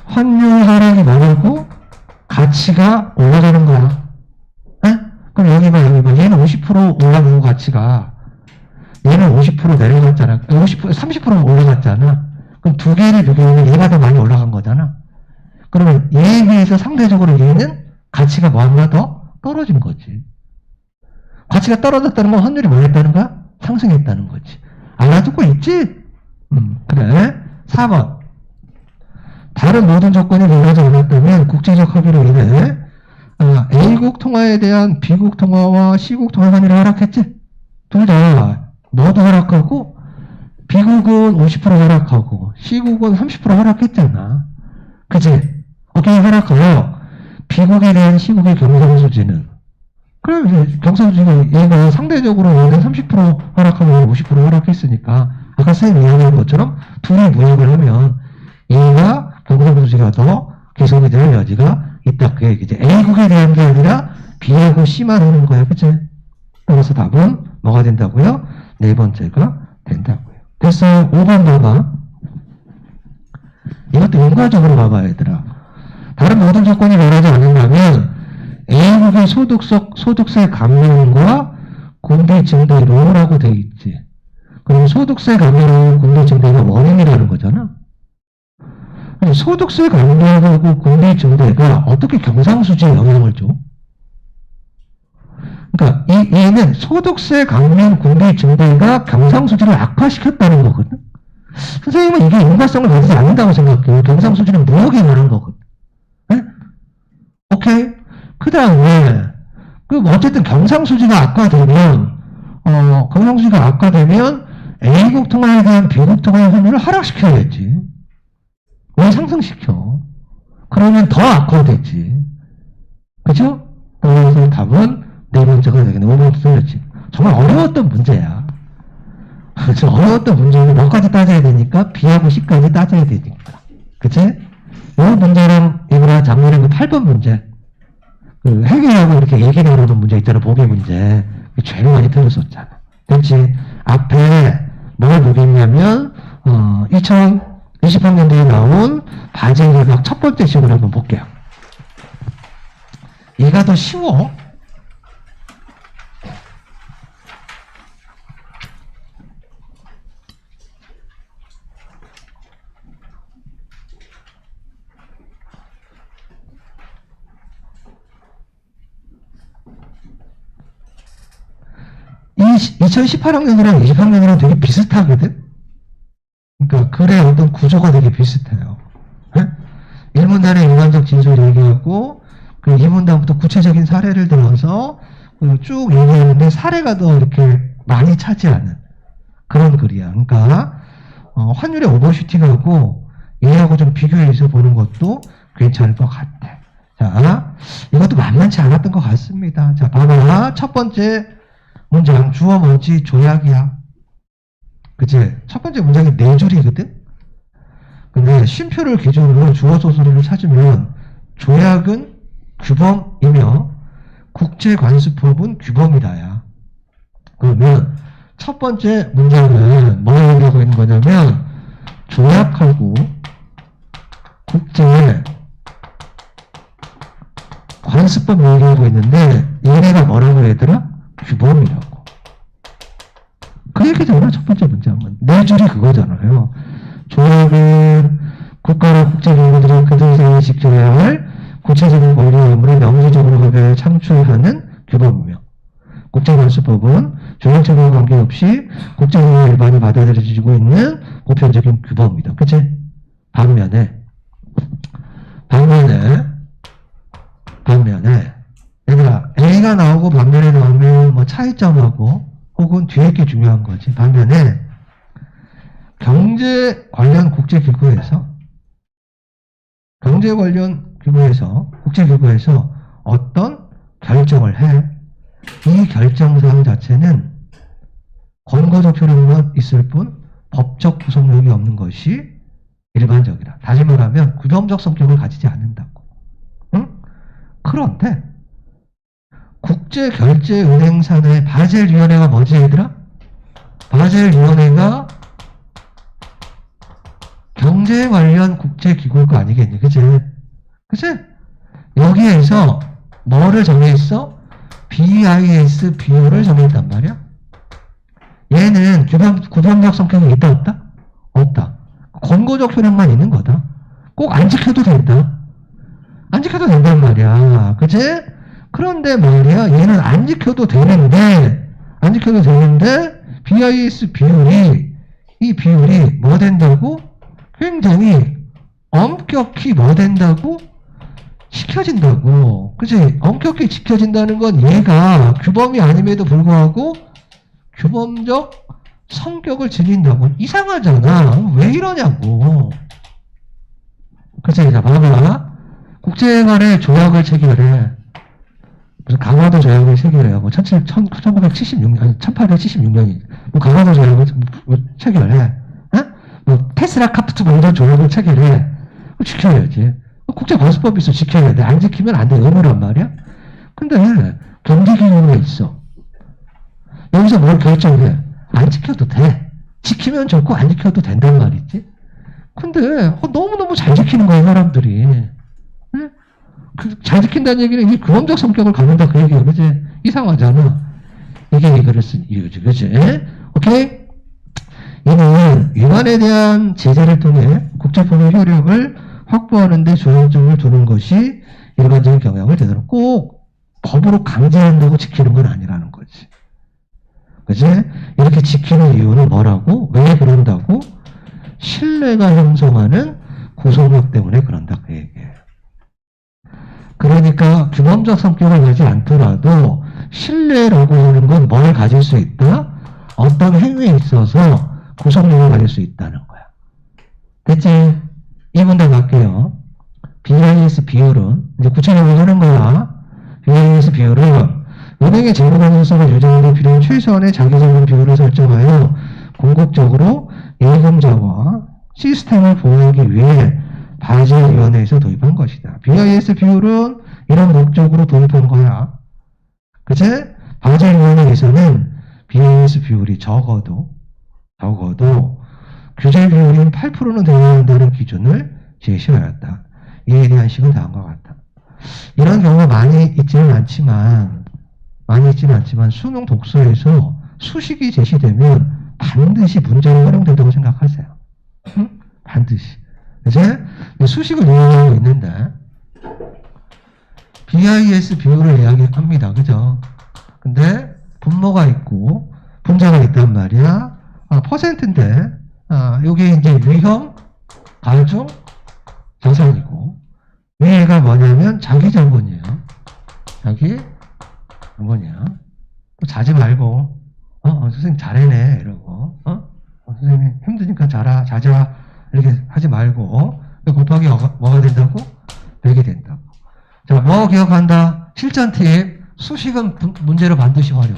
환율 하락이 뭐라고? 가치가 올라가는 거야. 에? 그럼 여기 봐. 얘는 50% 올라간 가치가, 얘는 50% 내려갔잖아. 30% 올라갔잖아. 그럼 두 개를 비교하면 얘가 더 많이 올라간 거잖아. 그러면 얘에 비해서 상대적으로 얘는 가치가 뭐한가 더 떨어진 거지. 가치가 떨어졌다는 건 환율이 뭐 했다는 거야? 상승했다는 거지. 알아듣고 있지? 그래. 4번. 다른 모든 조건이 변하지 않았다면 국제적 합의로 인해 A국 통화에 대한 B국 통화와 C국 통화 환율이 하락했지? 둘 다 모두 하락하고 B국은 50% 하락하고 C국은 30% 하락했잖아. 그치? 오케이, 하락하여 B국에 대한 C국의 경상수지는, 그래, 경상수지가 얘가 상대적으로 얘는 30% 하락하고 얘는 50% 하락했으니까 아까 선생님이 이야기한 것처럼 둘이 무역을 하면 얘가 경상수지가 더 개선이 될 여지가 있다. 그 얘기지. A국에 대한 게 아니라 B하고 C만 하는 거야. 그치? 그래서 답은 뭐가 된다고요? 네 번째가 된다고요. 됐어요. 5번 봐봐. 이것도 인과적으로 봐봐, 얘들아. 다른 모든 조건이 변하지 않는다면 A국의 소득세 감면과 군비 증대로라고 돼 있지. 그럼 소득세 감면하고 군비 증대가 원인이라는 거잖아. 아니, 소득세 감면하고 군비 증대가 어떻게 경상수지에 영향을 줘? 그러니까 얘는 소득세 감면 군비 증대가 경상수지를 악화시켰다는 거거든. 선생님은 이게 인과성을 가지지 않는다고 생각해요. 경상수지는 무역에 관한 거거든. 네? 오케이? 그 다음에, 어쨌든 경상수지가 악화되면, A국 통화에 대한 B국 통화의 환율을 하락시켜야겠지. 왜 상승시켜? 그러면 더 악화되지. 그죠? 그래서 답은 네 번째가 되겠네. 5번도 틀렸지. 정말 어려웠던 문제야. 그렇죠. 어려웠던 문제는 뭐까지 따져야 되니까 B하고 C까지 따져야 되니까. 그치? 이 문제랑 이거랑 작년에 8번 문제. 회계하고 이렇게 얘기 나누는 문제 있잖아. 보기 문제. 제일 많이 틀렸었잖아. 그렇지? 앞에 뭘 보겠냐면 2020학년도에 나온 바젤 협약 첫 번째 식으로 한번 볼게요. 얘가 더 쉬워. 이 2018학년이랑 20학년이랑 되게 비슷하거든? 그러니까 글의 어떤 구조가 되게 비슷해요. 네? 1문단의 일반적 진술 얘기하고, 그 2문단부터 구체적인 사례를 들어서 쭉 얘기하는데 사례가 더 이렇게 많이 차지하는 그런 글이야. 그러니까 환율의 오버슈팅하고 얘하고 좀 비교해서 보는 것도 괜찮을 것 같아. 자, 이것도 만만치 않았던 것 같습니다. 자, 봐봐. 첫 번째 문장, 주어 뭐지? 조약이야. 그치? 첫 번째 문장이 네 줄이거든? 근데 쉼표를 기준으로 주어 소수를 찾으면 조약은 규범이며 국제관습법은 규범이다야. 그러면 첫 번째 문장은 뭐 얘기하고 있는 거냐면 조약하고 국제관습법 얘기하고 있는데 얘네가 뭐라고 얘들아? 규범이라고. 그 얘기잖아. 첫 번째 문장은. 네 줄이 그거잖아요. 조약은 국가나 국제기구들이 그들 사이에 지켜야 할 구체적인 권리 의무를 명시적으로 법에 창출하는 규범이며 국제관습법은 조약적인 관계없이 국제법의 일반이 받아들여지고 있는 보편적인 규범이다. 그치? 반면에 얘들아 A가 나오고 반면에 나오면 뭐 차이점하고 혹은 뒤에 게 중요한 거지. 반면에 경제 관련 국제기구에서 국제기구에서 어떤 결정을 해. 이 결정사항 자체는 권고적 효력만 있을 뿐 법적 구속력이 없는 것이 일반적이라. 다시 말하면 규범적 성격을 가지지 않는다고. 응? 그런데 국제결제은행사내 바젤위원회가 뭐지 얘들아? 바젤위원회가 경제 관련 국제기구일 거 아니겠니? 그치? 여기에서 뭐를 정했어? BIS 비율을 정했단 말이야? 얘는 규범적 성격이 있다 없다? 없다. 권고적 효력만 있는 거다. 꼭 안 지켜도 된다. 안 지켜도 된단 말이야. 그치? 그런데 말이야, 얘는 안 지켜도 되는데, BIS 이 비율이 뭐 된다고? 굉장히 엄격히 뭐 된다고? 지켜진다고. 그치? 엄격히 지켜진다는 건 얘가 규범이 아님에도 불구하고 규범적 성격을 지닌다고. 이상하잖아. 왜 이러냐고. 그치? 자, 봐봐. 국제 간의 조약을 체결해. 무슨 강화도 조약을 체결해요. 뭐 1976년, 아니 1876년이. 뭐 강화도 조약을 체결해. 어? 뭐 테스라 카프트 공전 조약을 체결해. 지켜야지. 국제관습법이 있어. 지켜야 돼. 안 지키면 안 돼. 의무란 말이야. 근데 경제기준이 있어. 여기서 뭘 결정해? 안 지켜도 돼. 지키면 좋고 안 지켜도 된단 말이지. 근데 너무너무 잘 지키는 거야 사람들이. 네? 잘 지킨다는 얘기는 이 규범적 성격을 갖는다 그 얘기야. 그치? 이상하잖아. 이게 이거를 쓴 이유지. 그치? 오케이? 이는 위반에 대한 제재를 통해 국제법의 효력을 확보하는 데 중점을 두는 것이 일반적인 경향을 되도록 꼭 법으로 강제한다고 지키는 건 아니라는 거지. 그치? 이렇게 지키는 이유는 뭐라고? 왜 그런다고? 신뢰가 형성하는 구속력 때문에 그런다 그 얘기예요. 그러니까 규범적 성격을 가지 않더라도 신뢰라고 하는 건 뭘 가질 수 있다? 어떤 행위에 있어서 구속력을 가질 수 있다는 거야. 됐지? 이 문제 갈게요. BIS 비율은 이제 구체적으로 하는 거야. BIS 비율은 은행의 재무관리성을 유지하는 데 필요한 최소한의 자기자본 비율을 설정하여 궁극적으로 예금자와 시스템을 보호하기 위해 바젤위원회에서 도입한 것이다. BIS 비율은 이런 목적으로 도입한 거야. 그치? 바젤위원회에서는 BIS 비율이 적어도 규제 비율인 8%는 되어야 한다는 기준을 제시하였다. 이에 대한 식은 다음과 같다. 이런 경우가 많이 있지는 않지만 수능 독서에서 수식이 제시되면 반드시 문제로 활용된다고 생각하세요. 응? 반드시. 이제 수식을 이용하고 있는데 BIS 비율을 이야기합니다. 그죠? 근데 분모가 있고 분자가 있단 말이야. 퍼센트인데 여기 이제 유형, 가중, 자산이고 위에가 뭐냐면 자기 자본이에요. 자기 자본이야. 또 자지 말고 선생님 잘해내 이러고 선생님 힘드니까 자자 이렇게 하지 말고 곱하기 뭐가 된다고? 100이 된다고. 자, 뭐 기억한다? 실전 팁. 수식은 문제로 반드시 활용.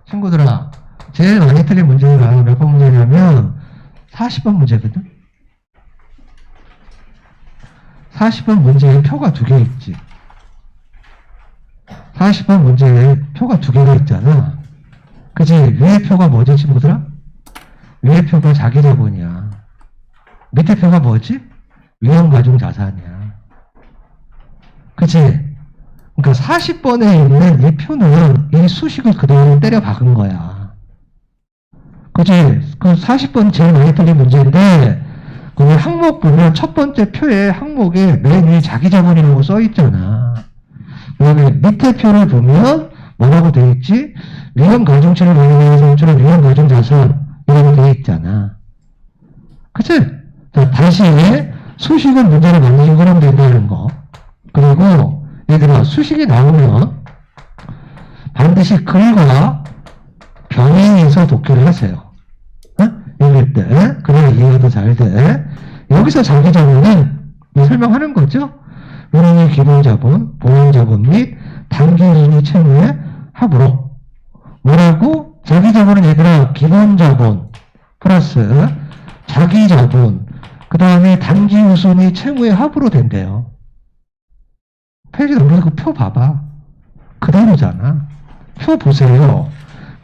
친구들아, 제일 많이 틀린 문제가 몇 번 문제냐면 40번 문제거든. 40번 문제에 표가 2개 있지. 40번 문제에 표가 2개가 있잖아. 그치? 위에 표가 뭐지, 친구들아? 위에 표가 자기 자본이야. 밑에 표가 뭐지? 위험 가중 자산이야. 그치? 그러니까 40번에 있는 이 표는 이 수식을 그대로 때려 박은 거야. 그치? 그 40번 제일 많이 틀린 문제인데, 그 항목 보면 첫 번째 표에 항목에 맨 위에 자기 자본이라고 써 있잖아. 그다음에 밑에 표를 보면 뭐라고 되어 있지? 위험 가중치를 반영하는 사람처럼 위험 가중 자산 이라고 되어 있잖아. 그치? 자, 다시 수식은 문제를 반드시 활용된다는 거. 그리고 얘들아 수식이 나오면 반드시 글과 병행해서 독해를 하세요. 읽을 때. 그래야 이해가 더 잘 돼. 여기서 자기 자본은 설명하는 거죠. 은행의 기본 자본, 보험 자본 및 단기 이익 채무의 합으로. 뭐라고? 자기 자본은 얘들아 기본 자본 플러스 자기 자본 그 다음에 단기 우선이 채무의 합으로 된대요. 페이지 넘겨서 그 표 봐봐. 그대로잖아. 표 보세요.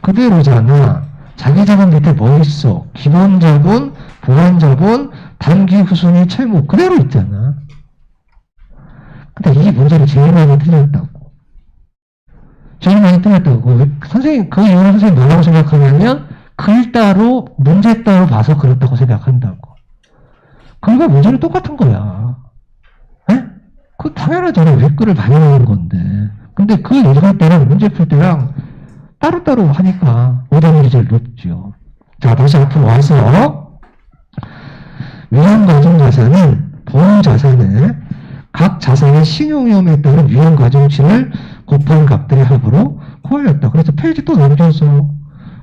그대로잖아. 자기 자본 밑에 뭐 있어? 기본 자본, 보완 자본, 단기 후순위 채무 그대로 있잖아. 근데 이 문제를 제일 많이 틀렸다고. 제일 많이 틀렸다고. 선생님, 그 이유는 선생님 뭐라고 생각하냐면 글 따로, 문제 따로 봐서 그렇다고 생각한다고. 글과 문제는 똑같은 거야. 에? 그거 당연하잖아. 왜 글을 반영하는 건데. 근데 그 읽을 때랑 문제 풀 때랑 따로따로 하니까 오답률이 제일 높죠. 자, 다시 앞으로 와서 위험 가중 자산은 보험 자산에 각 자산의 신용위험에 따른 위험 가중치를 곱한 값들의 합으로 구하였다. 그래서 페이지 또 넘겨서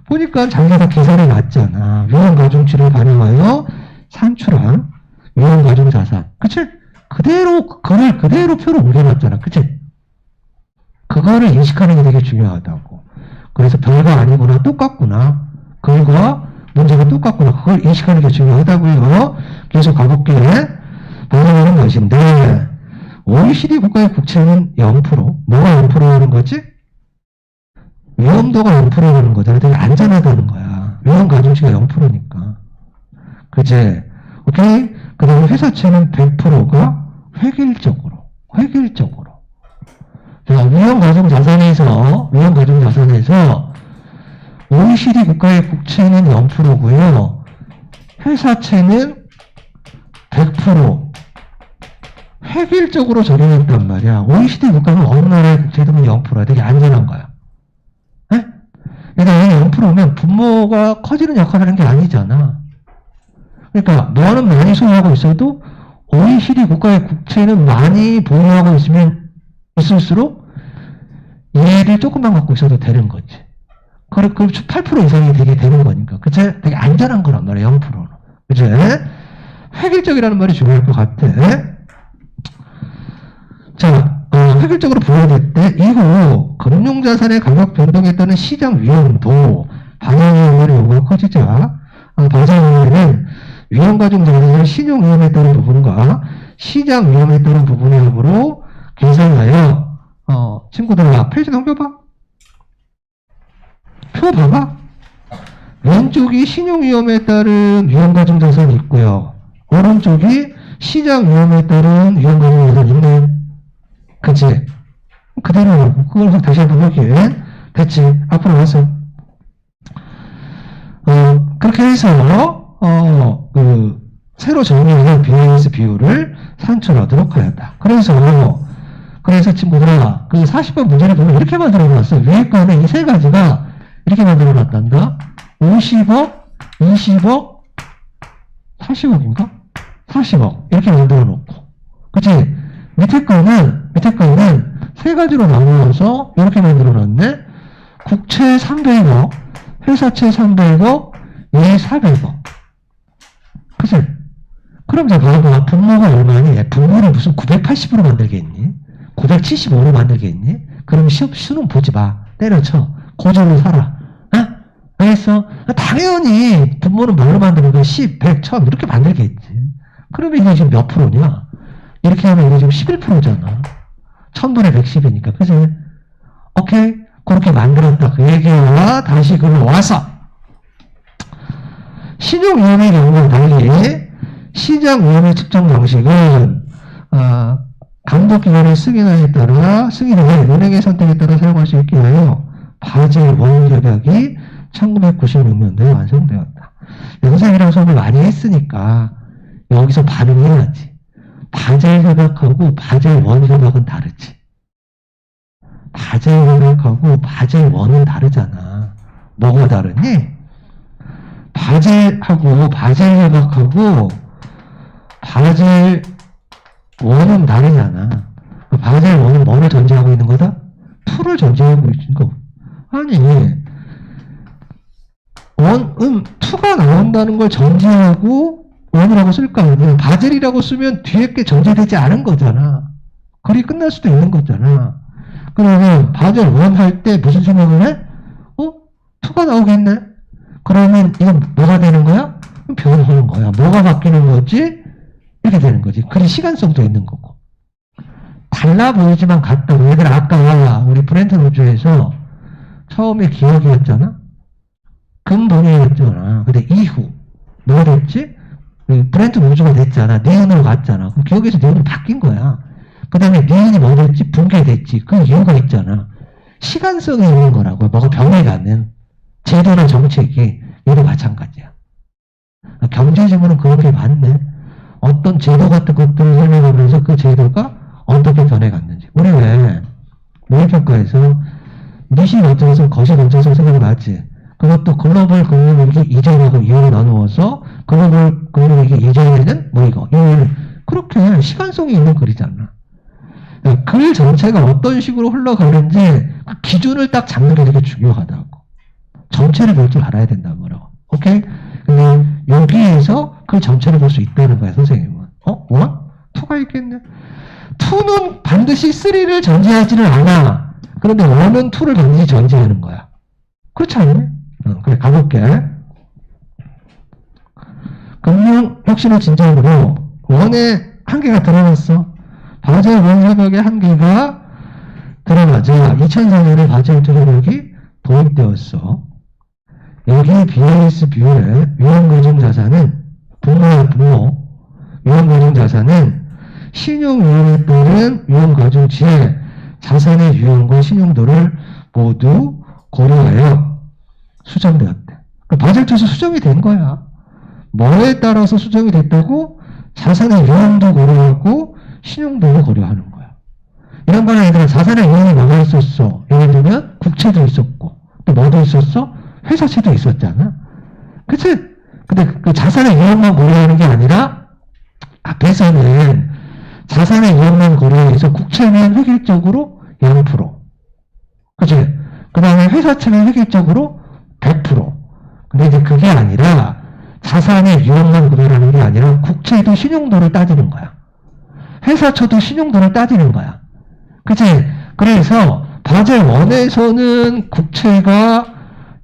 보니까 자기가 다 계산해 놨잖아. 위험 가중치를 반영하여 산출한 위험 가중 자산. 그치? 그대로 글을 그대로 표로 옮겨놨잖아. 그치? 그거를 인식하는 게 되게 중요하다고. 그래서 별거 아니구나, 똑같구나. 글과 문제가 똑같구나. 그걸 인식하는 게 중요하다고요. 계속 가볼게. 반영하는 것인데 OECD 국가의 국채는 0%. 뭐가 0%라는 거지? 위험도가 0%라는 거잖아. 되게 안전하다는 거야. 위험 가중치가 0%니까. 그치? 오케이? 그 다음에 회사채는 100%가 획일적으로. 자, 위험 가중 자산에서 OECD 국가의 국채는 0%고요. 회사채는 100% 획일적으로 적용했단 말이야. OECD 국가는 어느 나라의 국채든 0%야. 되게 안전한 거야. 에? 그러니까 0%면 분모가 커지는 역할을 하는 게 아니잖아. 그러니까 뭐는 많이 소유하고 있어도 OECD 국가의 국채는 많이 보유하고 있을수록 얘를 조금만 갖고 있어도 되는 거지. 그럼 8% 이상이 되는 거니까. 그치? 되게 안전한 거란 말이야, 0%는. 그치? 획일적이라는 말이 중요할 것 같아. 자, 획일적으로 부여될 때, 이후 금융자산의 가격 변동에 따른 시장 위험도 반영위험의 요구가 커지자, 반사위험에는 위험가중 자산의 신용 위험에 따른 부분과 시장 위험에 따른 부분의 합으로 계산하여, 친구들, 페이지 넘겨봐. 표 봐봐. 위험 왼쪽이 신용위험에 따른 유형가중자산이 있고요. 오른쪽이 시장위험에 따른 유형가중자산이 있네. 그치? 그대로 그걸 다시 한번 보기엔 됐지. 앞으로 와서 그렇게 해서 새로 정의하는 BIS 비율을 산출하도록 하였다. 그래서 친구들아, 그 40번 문제를 보면 이렇게 만들어 놨어. 위에 거는 이 세 가지가 이렇게 만들어 놨단다. 50억, 20억, 40억인가? 40억. 이렇게 만들어 놓고. 그치? 밑에 거는 세 가지로 나누어서 이렇게 만들어 놨네. 국채 300억, 회사채 300억, 예 400억. 그치? 그럼 이제 봐봐. 분모가 얼마니? 분모를 무슨 980으로 만들겠니? 975로 만들겠니? 그럼 수능 보지 마. 때려쳐. 고절로 살아. 알겠어? 당연히 분모는 뭘로 만드는 거야? 10, 100, 1000 이렇게 만들겠지. 그러면 이게 지금 몇 프로냐? 이렇게 하면 이게 지금 11%잖아. 1000분의 110이니까. 그치? 오케이? 그렇게 만들었다. 그 얘기와 다시 글로 와서 신용위험의 경우는 달리 시장위험의 측정 방식은 감독기관의 승인에 따라 은행의 선택에 따라 사용할 수 있게 하여 바젤 원협약이 1996년도에 완성되었다. 영상이랑 수업을 많이 했으니까 여기서 반응해야지. 바젤 협약하고 바젤 원 협약은 다르지. 바젤 협약하고 바젤 원은 다르잖아. 뭐가 다르니? 바젤하고 바젤 협약하고 바젤 원은 다르잖아. 바젤 원은 뭐를 전제하고 있는 거다? 풀을 전제하고 있는 거. 아니, 투가 나온다는 걸 전제하고 원이라고 쓸 거 아니야. 바젤이라고 쓰면 뒤에 게 전제되지 않은 거잖아. 글이 끝날 수도 있는 거잖아. 그러면 바젤 원 할 때 무슨 생각을 해? 투가 나오겠네? 그러면 이건 뭐가 되는 거야? 변하는 거야. 뭐가 바뀌는 거지? 이렇게 되는 거지. 그래, 시간성도 있는 거고. 달라 보이지만 같다고. 얘들 아까 우리 브렌트 노조에서 처음에 기억이었잖아? 근본이었잖아. 근데 이후 뭐가 됐지? 브렌트 노조가 됐잖아. 니은으로 갔잖아. 그럼 기억에서 니은으로 바뀐 거야. 그 다음에 니은이 뭐 됐지? 붕괴됐지. 그 이유가 있잖아. 시간성이 있는 거라고. 뭐가 변해가는 제도나 정책이 얘도 마찬가지야. 경제지문은 그렇게 봤네. 어떤 제도 같은 것들을 설명하면서 그 제도가 어떻게 변해갔는지. 우리 왜 모의평가에서 미시 원점에서 거시 원점에서 생각이 나지. 그것도 글로벌 금융위기 이전하고 이후로 나누어서 글로벌 금융위기 이전에는 뭐 이거 그렇게 시간성이 있는 글이잖아. 글 전체가 어떤 식으로 흘러가는지 그 기준을 딱 잡는 게 되게 중요하다고. 전체를 볼 줄 알아야 된다는 거라고. 오케이? 근데 여기에서 그 전체를 볼 수 있다는 거야, 선생님은. 원? 투가 있겠네. 투는 반드시 3를 전제하지는 않아. 그런데 원은 투를 반드시 전제하는 거야. 그렇지 않니? 그래, 가볼게. 금융혁신의 진정으로 원의 한계가 드러났어. 바젤 원 협약의 한계가 드러나자 2004년에 바젤 2 협약이 도입되었어. 여기 BIS 비율의 유형가중자산은 유형가중자산은 신용위험에 따른 유형가중치의 자산의 유형과 신용도를 모두 고려하여 수정되었대. 바젤 2에서 수정이 된 거야. 뭐에 따라서 수정이 됐다고? 자산의 유형도 고려하고 신용도를 고려하는 거야. 이런 거는 얘들아 자산의 유형이 뭐가 있었어? 예를 들면 국채도 있었고 또 뭐도 있었어? 회사채도 있었잖아. 그치? 근데 그 자산의 유형만 고려하는 게 아니라 앞에서는 자산의 유형만 고려해서 국채는 획일적으로 0%. 그치? 그 다음에 회사채는 획일적으로 100%. 근데 이제 그게 아니라 자산의 유형만 구별하는 게 아니라 국채도 신용도를 따지는 거야. 회사채도 신용도를 따지는 거야. 그치? 그래서 바젤 1에서는 국채가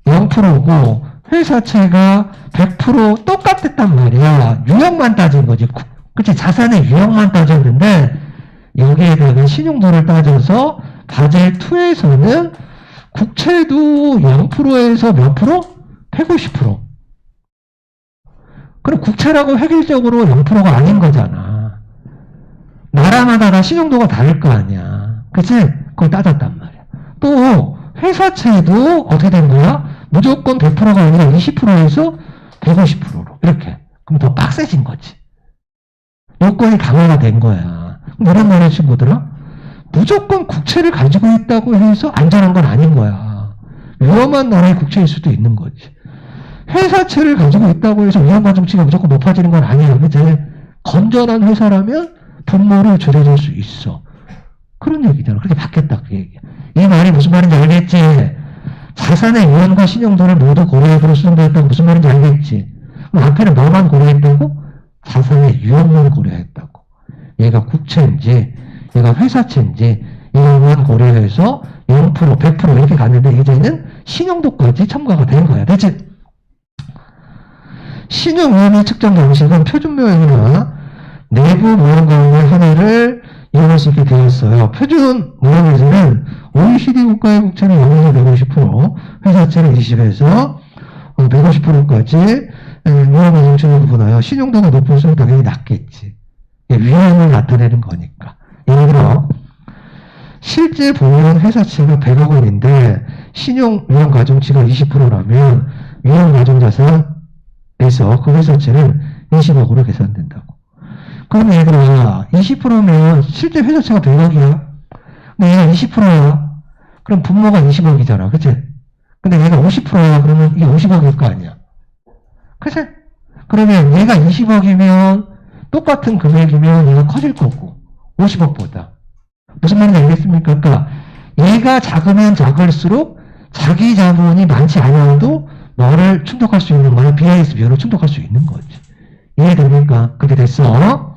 0%고 회사채가 100% 똑같았단 말이야. 유형만 따진 거지. 그치? 자산의 유형만 따졌는데 여기에다가 신용도를 따져서 바젤 2에서는 국채도 0%에서 몇 프로? 150%. 그럼 국채라고 획일적으로 0%가 아닌 거잖아. 나라마다 다 신용도가 다를 거 아니야. 그치? 그걸 따졌단 말이야. 또 회사채도 어떻게 된 거야? 무조건 100%가 아니라 20%에서 150%로 이렇게. 그럼 더 빡세진 거지. 요건이 강화가 된 거야. 뭐란 말이야 친구들아? 무조건 국채를 가지고 있다고 해서 안전한 건 아닌 거야. 위험한 나라의 국채일 수도 있는 거지. 회사채를 가지고 있다고 해서 위험 가중치가 무조건 높아지는 건 아니야. 그치? 건전한 회사라면 분모를 줄여줄 수 있어. 그런 얘기잖아. 그렇게 바뀌었다 그 얘기야. 이 말이 무슨 말인지 알겠지? 자산의 위험과 신용도를 모두 고려해서 수정되었다고 무슨 말인지 알겠지? 그럼 앞에는 뭐만 고려했다고? 자산의 위험만 고려했다고. 얘가 국채인지 얘가 회사채인지 이것만 고려해서 0%, 100% 이렇게 갔는데 이제는 신용도까지 첨가가 된 거야. 대체 신용위험의 측정 방식은 표준모형이나 내부 모형 가운데 하나를 이용할 수 있게 되었어요. 표준 모형에서는 OECD 국가의 국채는 0에서 150%, 회사채는 20에서 150%까지 위험 가중치를 구분하여 신용도가 높을수록 당연히 낮겠지. 위험을 나타내는 거니까. 예를 들어 실제 보유한 회사채가 100억 원인데 신용 위험 가중치가 20%라면 위험 가중 자산에서 그 회사채는 20억으로 계산된다고. 그럼 얘들아 20%면 실제 회사채가 100억이야. 근데 얘가 20%야. 그럼 분모가 20억이잖아. 그치? 근데 얘가 50%야. 그러면 이게 50억일 거 아니야. 그치? 그러면 얘가 20억이면 똑같은 금액이면 얘가 커질 거고 50억보다. 무슨 말인지 알겠습니까? 그러니까 얘가 작으면 작을수록 자기 자본이 많지 않아도 너를 충족할 수 있는 거야. BIS 비율을 충족할 수 있는 거지. 이해됩니까? 그렇게 됐어.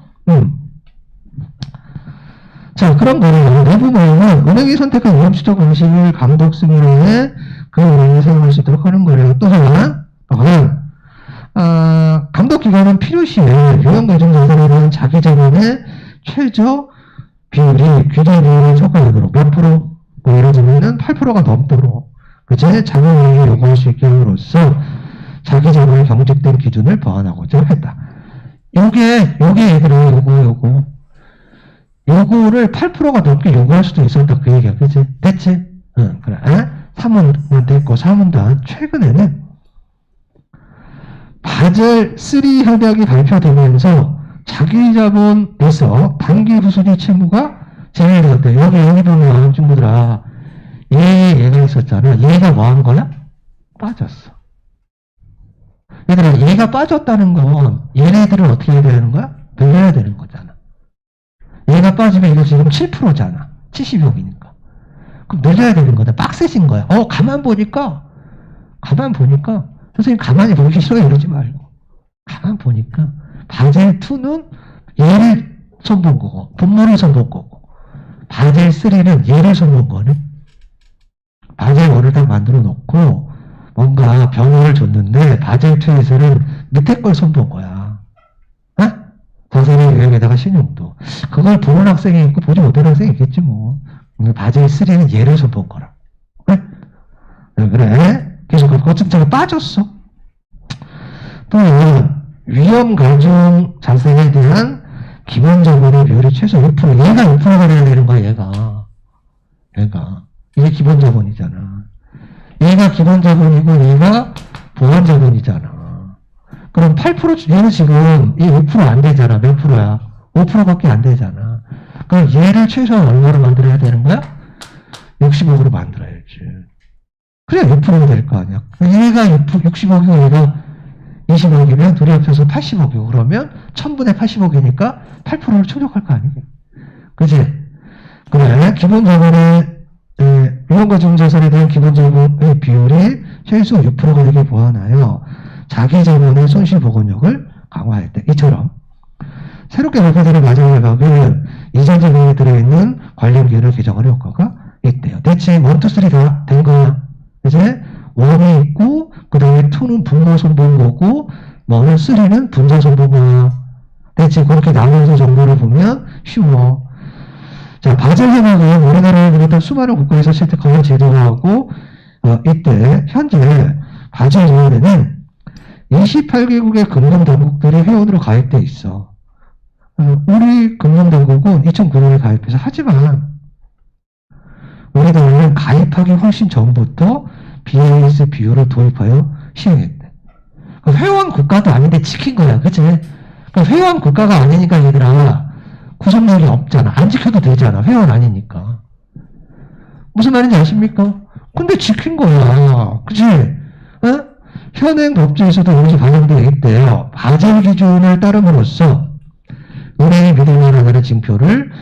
자, 그럼 뭐예요? 내부 모형은 은행이 선택한 위험 추적 방식을 감독 승인에 그 은행이 사용할 수 있도록 하는 거래요. 또한 감독 기관은 필요시에 위험 가중 자산에 대한 자기 자본의 최저 비율이 규제 비율을 척하도록 몇 프로? 뭐 예를 들면 8%가 넘도록 그제 자본운용이 요구할 수 있게 함으로써 자기 자본의 경직된 기준을 보완하고자 했다. 요게 얘들아 요거를 8%가 넘게 요구할 수도 있었다 그 얘기야. 그치? 됐지? 응, 그래. 3은 됐고 4은 다 최근에는 바젤 3 협약이 발표되면서 자기 자본에서 단기 후순위 채무가 제외되었대. 여기 보면 친구들아 얘가 있었잖아. 얘가 뭐 한 거야? 빠졌어. 얘들아 얘가 빠졌다는 건 얘네들을 어떻게 해야 되는 거야? 늘려야 되는 거잖아. 얘가 빠지면 이거 지금 7%잖아. 70억이니까. 그럼 늘려야 되는 거다. 빡세진 거야. 가만 보니까 선생님 가만히 보기 싫어 이러지 말고 가만 보니까 바젤2는 얘를 손본 거고 분모를 손본 거고 바젤3는 얘를 손본 거네. 바젤1을 딱 만들어 놓고 뭔가 변호를 줬는데 바젤2에서는 밑에 걸 손본 거야. 자산의 유형에다가 신용도. 그걸 보는 학생이 있고 보지 못하는 학생이 있겠지 뭐. 바젤3는 얘를 손본 거라. 그래? 계속 그 거침장에 빠졌어. 또 위험 가중 자산에 대한 기본 자본의 비율이 최소 5%. 얘가 5%가 돼야 되는 거야. 얘가 이게 기본 자본이잖아. 얘가 기본 자본이고 얘가 보완 자본이잖아. 그럼 8% 얘는 지금 이 5%안 되잖아. 몇 프로야? 5%밖에 안 되잖아. 그럼 얘를 최소한 얼마로 만들어야 되는 거야? 60억으로 만들어야지. 그래야 6%가 될 거 아니야. 얘가 60억이고 얘가 20억이면 둘이 합쳐서 80억이고 그러면 1000분의 80억이니까 8%를 충족할 거 아니야. 그치? 그래. 기본 자본의 위험 가중 자산에 대한 기본 자본의 비율이 최소 6%가 되게 보완하여 자기 자본의 손실 복원력을 강화할 때 이처럼 새롭게 발표되는 마지막 협약은 이전 협약에 들어있는 관련 기회를 개정하는 효과가 있대요. 대체 1, 2, 3 다 된 거야. 이제 1이 있고 그 다음에 2는 분모 손본 거고 뭐는 3는 분자 손본 거야. 대체 그렇게 나누어서 정보를 보면 쉬워. 자, 바젤 협약은 우리나라를 비롯한 수많은 국가에서 채택하여 제도화하고 이때 현재 바젤 조항에는 28개국의 금융당국들이 회원으로 가입돼 있어. 우리 금융당국은 2009년에 가입해서 하지만 우리나라는 가입하기 훨씬 전부터 BIS 비율을 도입하여 시행했대. 회원 국가도 아닌데 지킨 거야, 그치? 회원 국가가 아니니까 얘들아 구속력이 없잖아. 안 지켜도 되잖아. 회원 아니니까. 무슨 말인지 아십니까? 근데 지킨 거야. 그치? 현행 법제에서도 이것이 반영되어 있대요. 바젤 기준을 따름으로써 은행이 믿을 만한 징표를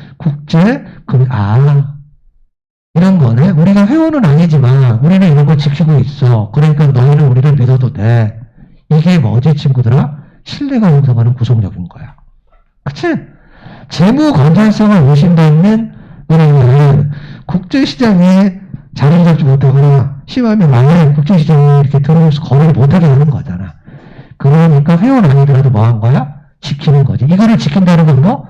이런 거네. 우리가 회원은 아니지만 우리는 이런 거 지키고 있어. 그러니까 너희는 우리를 믿어도 돼. 이게 뭐지 친구들아? 신뢰가 형성하는 구속력인 거야. 그치? 재무 건전성을 의심받는 은행은 국제시장에 자리를 잡지 못하거나 심하면 만약에 국제시장에 이렇게 들어오면서 거래를 못하게 하는 거잖아. 그러니까 회원 아니더라도 뭐 한 거야? 지키는 거지. 이거를 지킨다는 건 뭐?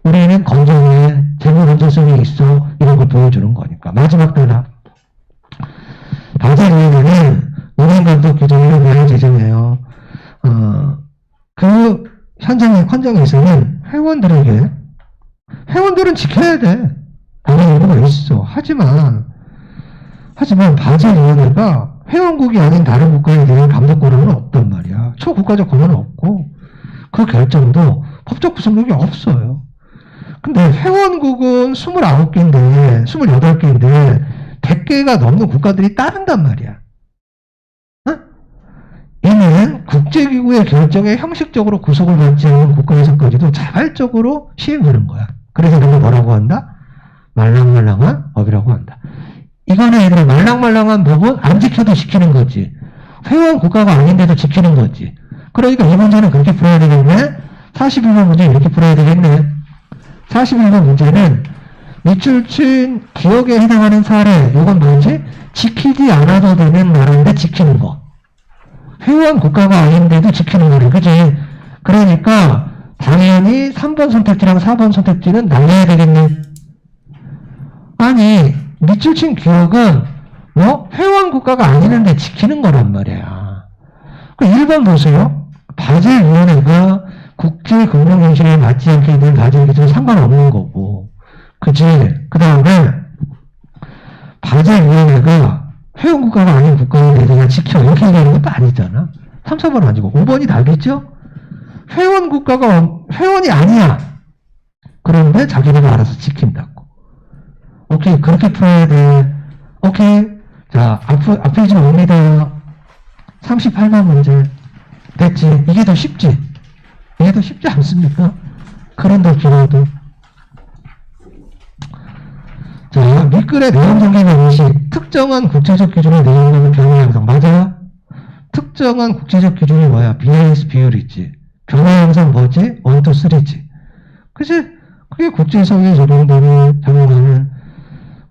우리는 건전해, 재무 건전성이 있어, 이런 걸 보여주는 거니까. 마지막 단락. 바젤 위원회는 은행 감독 규정을 위한 제정해요. 그 현장의 헌정에서는 회원들은 지켜야 돼. 당연히 의무가 있어. 하지만 바젤 위원회가 회원국이 아닌 다른 국가에 대한 감독 권한은 없단 말이야. 초국가적 권한은 없고 그 결정도 법적 구속력이 없어요. 근데 회원국은 29개인데 28개인데 100개가 넘는 국가들이 따른단 말이야. 이는 국제기구의 결정에 형식적으로 구속을 받지 않는 국가에서까지도 자발적으로 시행하는 거야. 그래서 이런 거 뭐라고 한다? 말랑말랑한 법이라고 한다. 이거는 얘들아 말랑말랑한 법은 안 지켜도 지키는 거지. 회원 국가가 아닌데도 지키는 거지. 그러니까 이 문제는 그렇게 풀어야 되겠네. 41번 문제 이렇게 풀어야 되겠네. 41번 문제는 밑줄친 기억에 해당하는 사례. 이건 뭐지? 지키지 않아도 되는 나라인데 지키는 거. 회원 국가가 아닌데도 지키는 거래. 그지? 그러니까 당연히 3번 선택지랑 4번 선택지는 날려야 되겠네. 아니 밑줄친 기억은 뭐 회원 국가가 아니는데 지키는 거란 말이야. 그 1번 보세요. 바젤 위원회가 국제 금융 현실에 맞지 않게 늘 바젤 기준은 상관없는 거고. 그치? 그 다음에 바젤 위원회가 회원 국가가 아닌 국가에 대해서 지켜 이렇게 얘기하는 것도 아니잖아. 3, 4번은 아니고 5번이 다르겠죠? 회원 국가가 회원이 아니야. 그런데 자기네가 알아서 지킨다고. 오케이, 그렇게 풀어야 돼. 오케이. 자, 앞에 좀 옵니다. 38번 문제. 됐지? 이게 더 쉽지? 이게 더 쉽지 않습니까? 그런데 길어도. 자, 밑글의 내용 정기의 인식. 특정한 국제적 기준의 내용적인 변화 양상. 맞아요? 특정한 국제적 기준이 뭐야? BIS 비율이지. 변화 양상 뭐지? 1, 2, 3지. 그치? 그게 국제사회에 적용되는 적용하는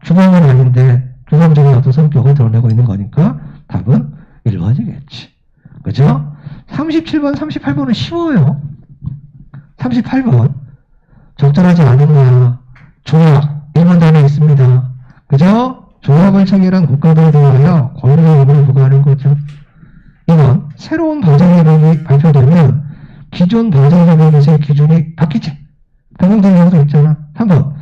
규범은 아닌데 규범적인 어떤 성격을 드러내고 있는 거니까 답은 1번이겠지. 그죠? 37번, 38번은 쉬워요. 38번. 적절하지 않은 거야. 조약. 1번 단에 있습니다. 그죠? 조약을 체결한 국가들에 대하여 권리의 의무를 부과하는 거죠. 2번. 새로운 방정협약이 발표되면 기존 방정협약에서의 기준이 바뀌지. 변경되는 경우도 있잖아. 3번.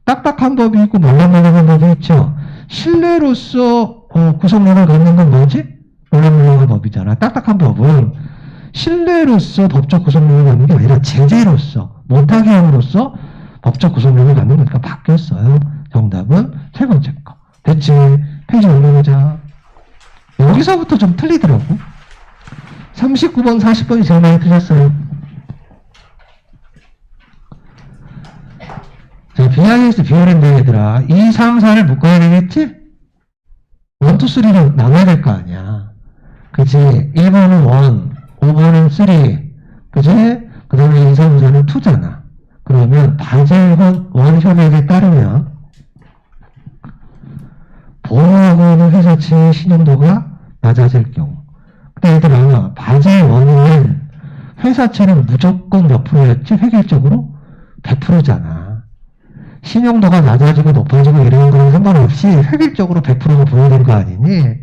딱딱한 법이 있고 말랑말랑한 법이 있죠. 신뢰로서 구속력을 갖는 건 뭐지? 말랑말랑한 법이잖아. 딱딱한 법은 신뢰로서 법적 구속력을 갖는 게 아니라 제재로서 못하게 함으로써 법적 구속력을 갖는 거니까 바뀌었어요. 정답은 세 번째 거. 됐지? 페이지 올려보자. 여기서부터 좀 틀리더라고. 39번, 40번이 제일 많이 틀렸어요. 자, BIS 비율인데 얘들아 2, 3, 4를 묶어야 되겠지? 1, 2, 3로 나눠야 될 거 아니야. 그치? 1번은 1, 5번은 3, 그치? 그 다음에 2, 3, 4는 2잖아. 그러면 바젤 1 협약에 따르면 보호하고 있는 회사채의 신용도가 낮아질 경우. 근데 얘들아 바젤 1은 회사채는 무조건 몇 프로였지? 획일적으로 100%잖아. 신용도가 낮아지고 높아지고 이런 거는 상관없이 획일적으로 100%가 보여야 되는 거 아니니?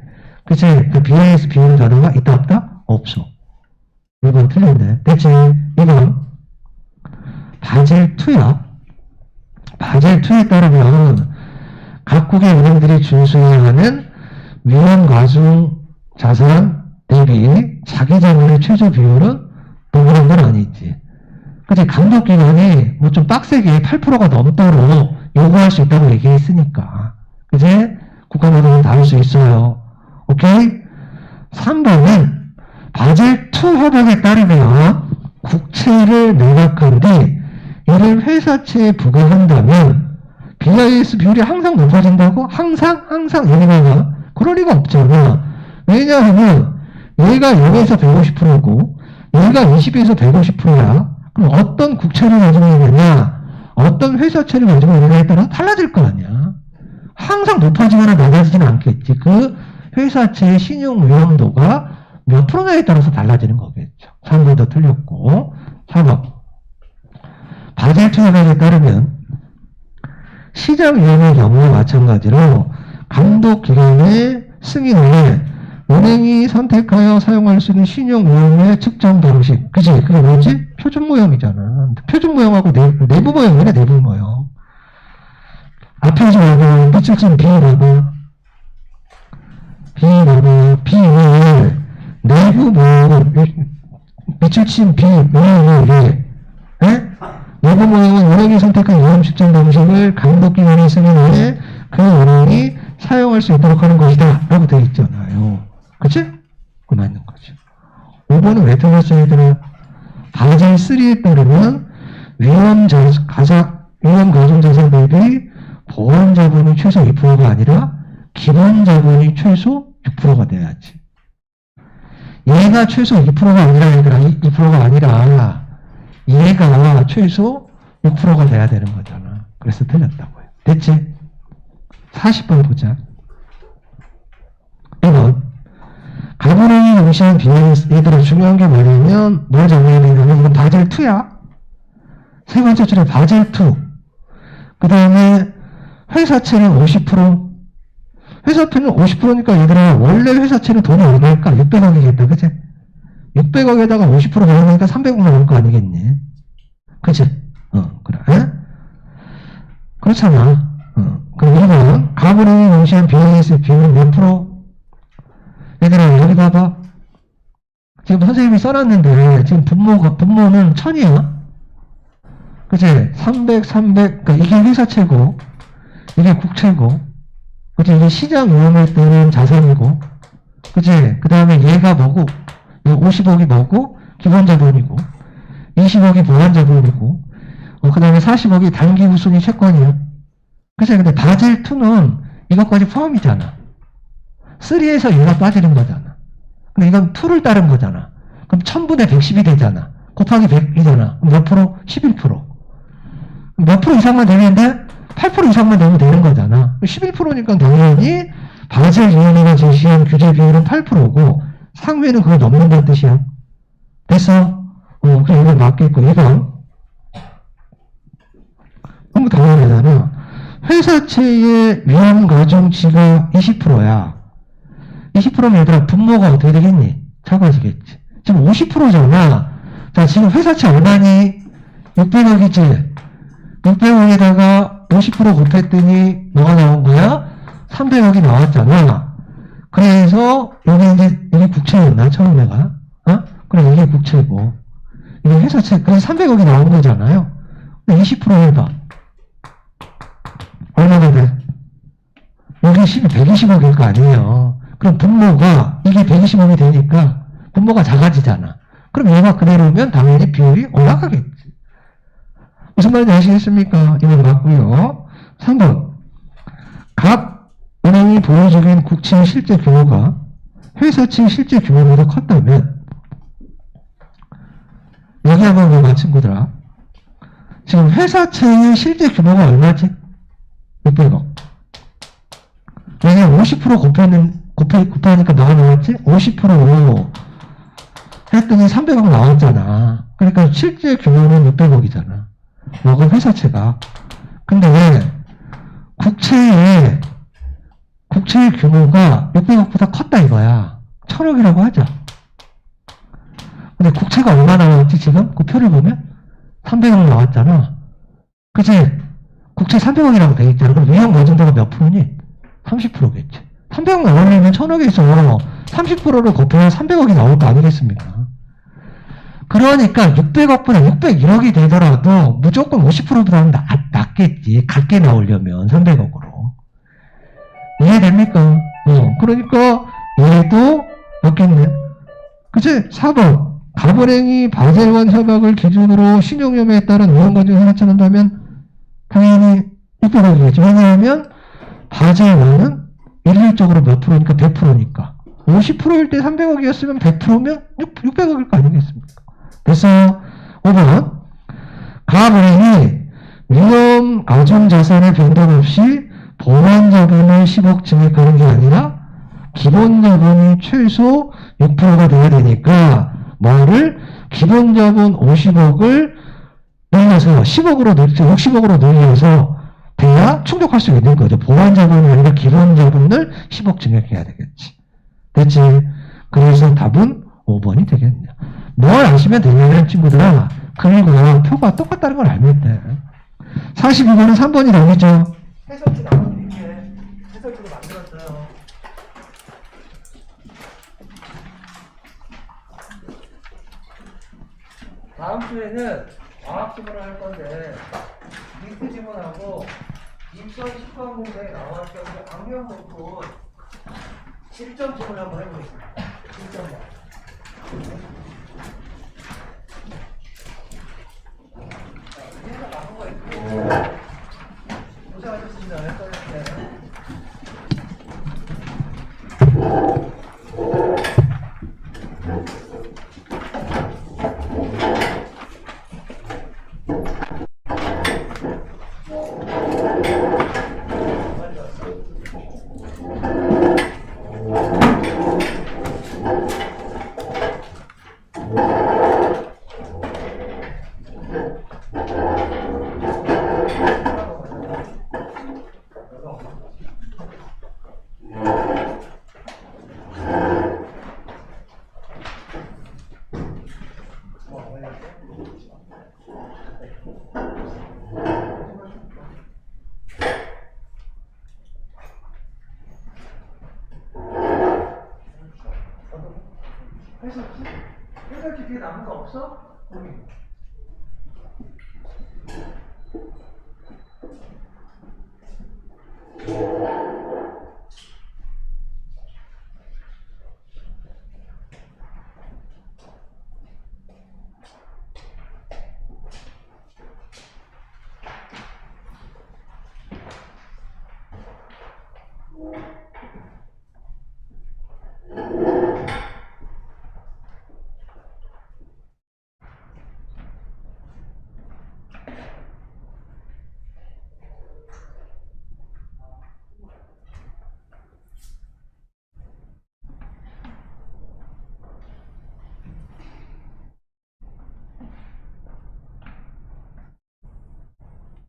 그치? 그 BIS 비율 단어가 있다 없다? 없어. 1번 틀렸네. 됐지? 2번. 바젤2야. 바젤2에 따르면 각국의 은행들이 준수해야 하는 위험 과중 자산 대비 자기 자본의 최저 비율은 동그란 건 아니지. 그치? 감독기관이 뭐 좀 빡세게 8%가 넘도록 요구할 수 있다고 얘기했으니까. 그치? 국가마다 다를 수 있어요. 오케이? 3번은 바젤2 협약에 따르면 국채를 매각한 뒤 이를 회사채에 부과한다면 BIS 비율이 항상 높아진다고? 항상 얘기가 그럴 리가 없잖아. 왜냐하면 얘가 0에서 150%고 얘가 20에서 150%야. 그럼 어떤 국채를 가지고 있느냐, 어떤 회사채를 가지고 있느냐에 따라 달라질 거 아니야. 항상 높아지거나 낮아지지는 않겠지. 그 회사채의 신용 위험도가 몇 프로냐에 따라서 달라지는 거겠죠. 3번도 틀렸고. 4번. 바젤2 협약에 따르면 시장 위험의 경우와 마찬가지로 감독기관의 승인 후에 은행이 선택하여 사용할 수 있는 신용 위험의 측정 방식. 그치? 그게 뭐지? 표준 모형이잖아. 표준 모형하고 내부 모형이네, 내부 모형. 앞에 좀 봐봐. 밑줄 좀 B 봐봐. B를 내부 모형은 밑줄 친 B 모형을 내부 모형은 은행이 선택한 위험 측정 방식을 감독기관이 승인해 그 은행이 사용할 수 있도록 하는 것이다 라고 되어 있잖아요. 그치? 그거 맞는 거죠. 5번은 왜 틀렸어요, 얘들아? 바젤3에 따르면 위험 가중자산 대비 보험 자본이 최소 2%가 아니라 기본 자본이 최소 6%가 돼야지. 얘가 최소 2%가 아니라 얘들아, 2%가 아니라 얘가 최소 6%가 돼야 되는 거잖아. 그래서 틀렸다고요. 됐지? 40번 보자. 1번. 가분행이 응시한 비용이 얘들아 중요한 게 뭐냐면 뭘 정해야 되냐면 이건 바젤2야. 세 번째 줄에 바젤2. 그 다음에 회사채는 50%. 회사채는 50%니까 얘들아 원래 회사채는 돈이 얼마일까? 600억이겠다. 그치? 600억에다가 50% 나오니까 300억 나올 거 아니겠니? 그치? 그래. 그렇잖아. 그럼 1번. 가분행이 응시한 비용이 있을 비용은 몇 프로? 얘들아, 여기 봐봐. 지금 선생님이 써놨는데, 지금 분모는 1000이야. 그치? 300, 그러니까 이게 회사채고, 이게 국채고, 그치? 이게 시장 위험에 따른 자산이고, 그치? 그 다음에 얘가 뭐고, 50억이 뭐고, 기본 자본이고, 20억이 보완 자본이고, 그 다음에 40억이 단기 후순위 채권이야. 그치? 근데 바젤2는 이것까지 포함이잖아. 3에서 얘가 빠지는 거잖아. 근데 이건 2를 따른 거잖아. 그럼 1000분의 110이 되잖아. 곱하기 100이잖아. 몇 프로? 11%. 몇 프로 이상만 되는데 8% 이상만 되면 되는 거잖아. 11%니까 당연히 바젤위원회가 제시한 규제 비율은 8%고 상회는 그걸 넘는다는 뜻이야. 됐어? 그럼 이건 맞겠고. 이건 너무 당연하잖아. 회사채의 위험 가중치가 20%야. 20%면 얘들아 분모가 어떻게 되겠니? 작아지겠지. 지금 50%잖아. 자, 지금 회사채 얼마니? 600억이지. 600억에다가 50% 곱했더니 뭐가 나온 거야? 300억이 나왔잖아. 그래서 여기 이제 이게 국채였나 처음에가? 그래 이게 국채고 이게 회사채. 그래서 300억이 나온 거잖아요. 20% 해봐. 얼마나 돼? 여기 120억일 거 아니에요. 그럼 분모가 이게 120억이 되니까 분모가 작아지잖아. 그럼 얘가 그대로면 당연히 비율이 올라가겠지. 무슨 말인지 아시겠습니까? 이건 맞고요. 3번. 각 은행이 보유적인 국채의 실제 규모가 회사채의 실제 규모보다 컸다면 여기 한번 봐봐 친구들아. 지금 회사채의 실제 규모가 얼마지? 600억. 여기 50% 곱하니까 뭐가 나왔지? 50% 했더니 300억 나왔잖아. 그러니까 실제 규모는 600억이잖아. 뭐가 회사채가. 근데 왜 국채의 규모가 600억보다 컸다 이거야. 1000억이라고 하자. 그 근데 국채가 얼마 나왔지, 지금? 그 표를 보면? 300억 나왔잖아. 그치? 국채 300억이라고 돼 있잖아. 그럼 위험 가중도가 몇 프로니? 30%겠지. 300억 나오려면 1000억에서 30%를 곱하면 300억이 나올 거 아니겠습니까? 그러니까 600억보다 601억이 되더라도 무조건 50%보다는 낫겠지. 같게 나오려면 300억으로. 이해됩니까? 그러니까 얘도 맞겠네. 그치? 4번. 가불행위 바젤원 협약을 기준으로 신용위험에 따른 위험가중을 나타난다면 당연히 600억이겠죠. 왜냐하면 바젤원은 일률적으로 몇 프로니까 100%니까. 50%일 때 300억이었으면 100%면 600억일 거 아니겠습니까? 그래서 5번. 가불행위 위험 가중 자산의 변동 없이 보완 자본을 10억 증액하는 게 아니라 기본 자본이 최소 6%가 돼야 되니까 뭐를 기본 자본 50억을 늘려서 10억으로 늘려 60억으로 늘려서 돼야 충족할 수 있는 거죠. 보완 자본이 아니라 기본 자본을 10억 증액해야 되겠지. 됐지? 그래서 답은 5번이 되겠네요. 뭘 아시면 되냐면 친구들아, 글과 표가 똑같다는 걸 알면 돼. 42번은 3번이 나오죠. 해설지 나눠드릴게. 해설지도 만들었어요. 다음 주에는 과학 지문을 할 건데 리스트 지문하고 2019학년에 나왔던 그 악명 높은 7점 지문을 한번 해보겠습니다. 7점만. 위에서 나온 거 있고 고생하셨습니다. 네. 해설지 뒤에 남은 거 없어? 거기.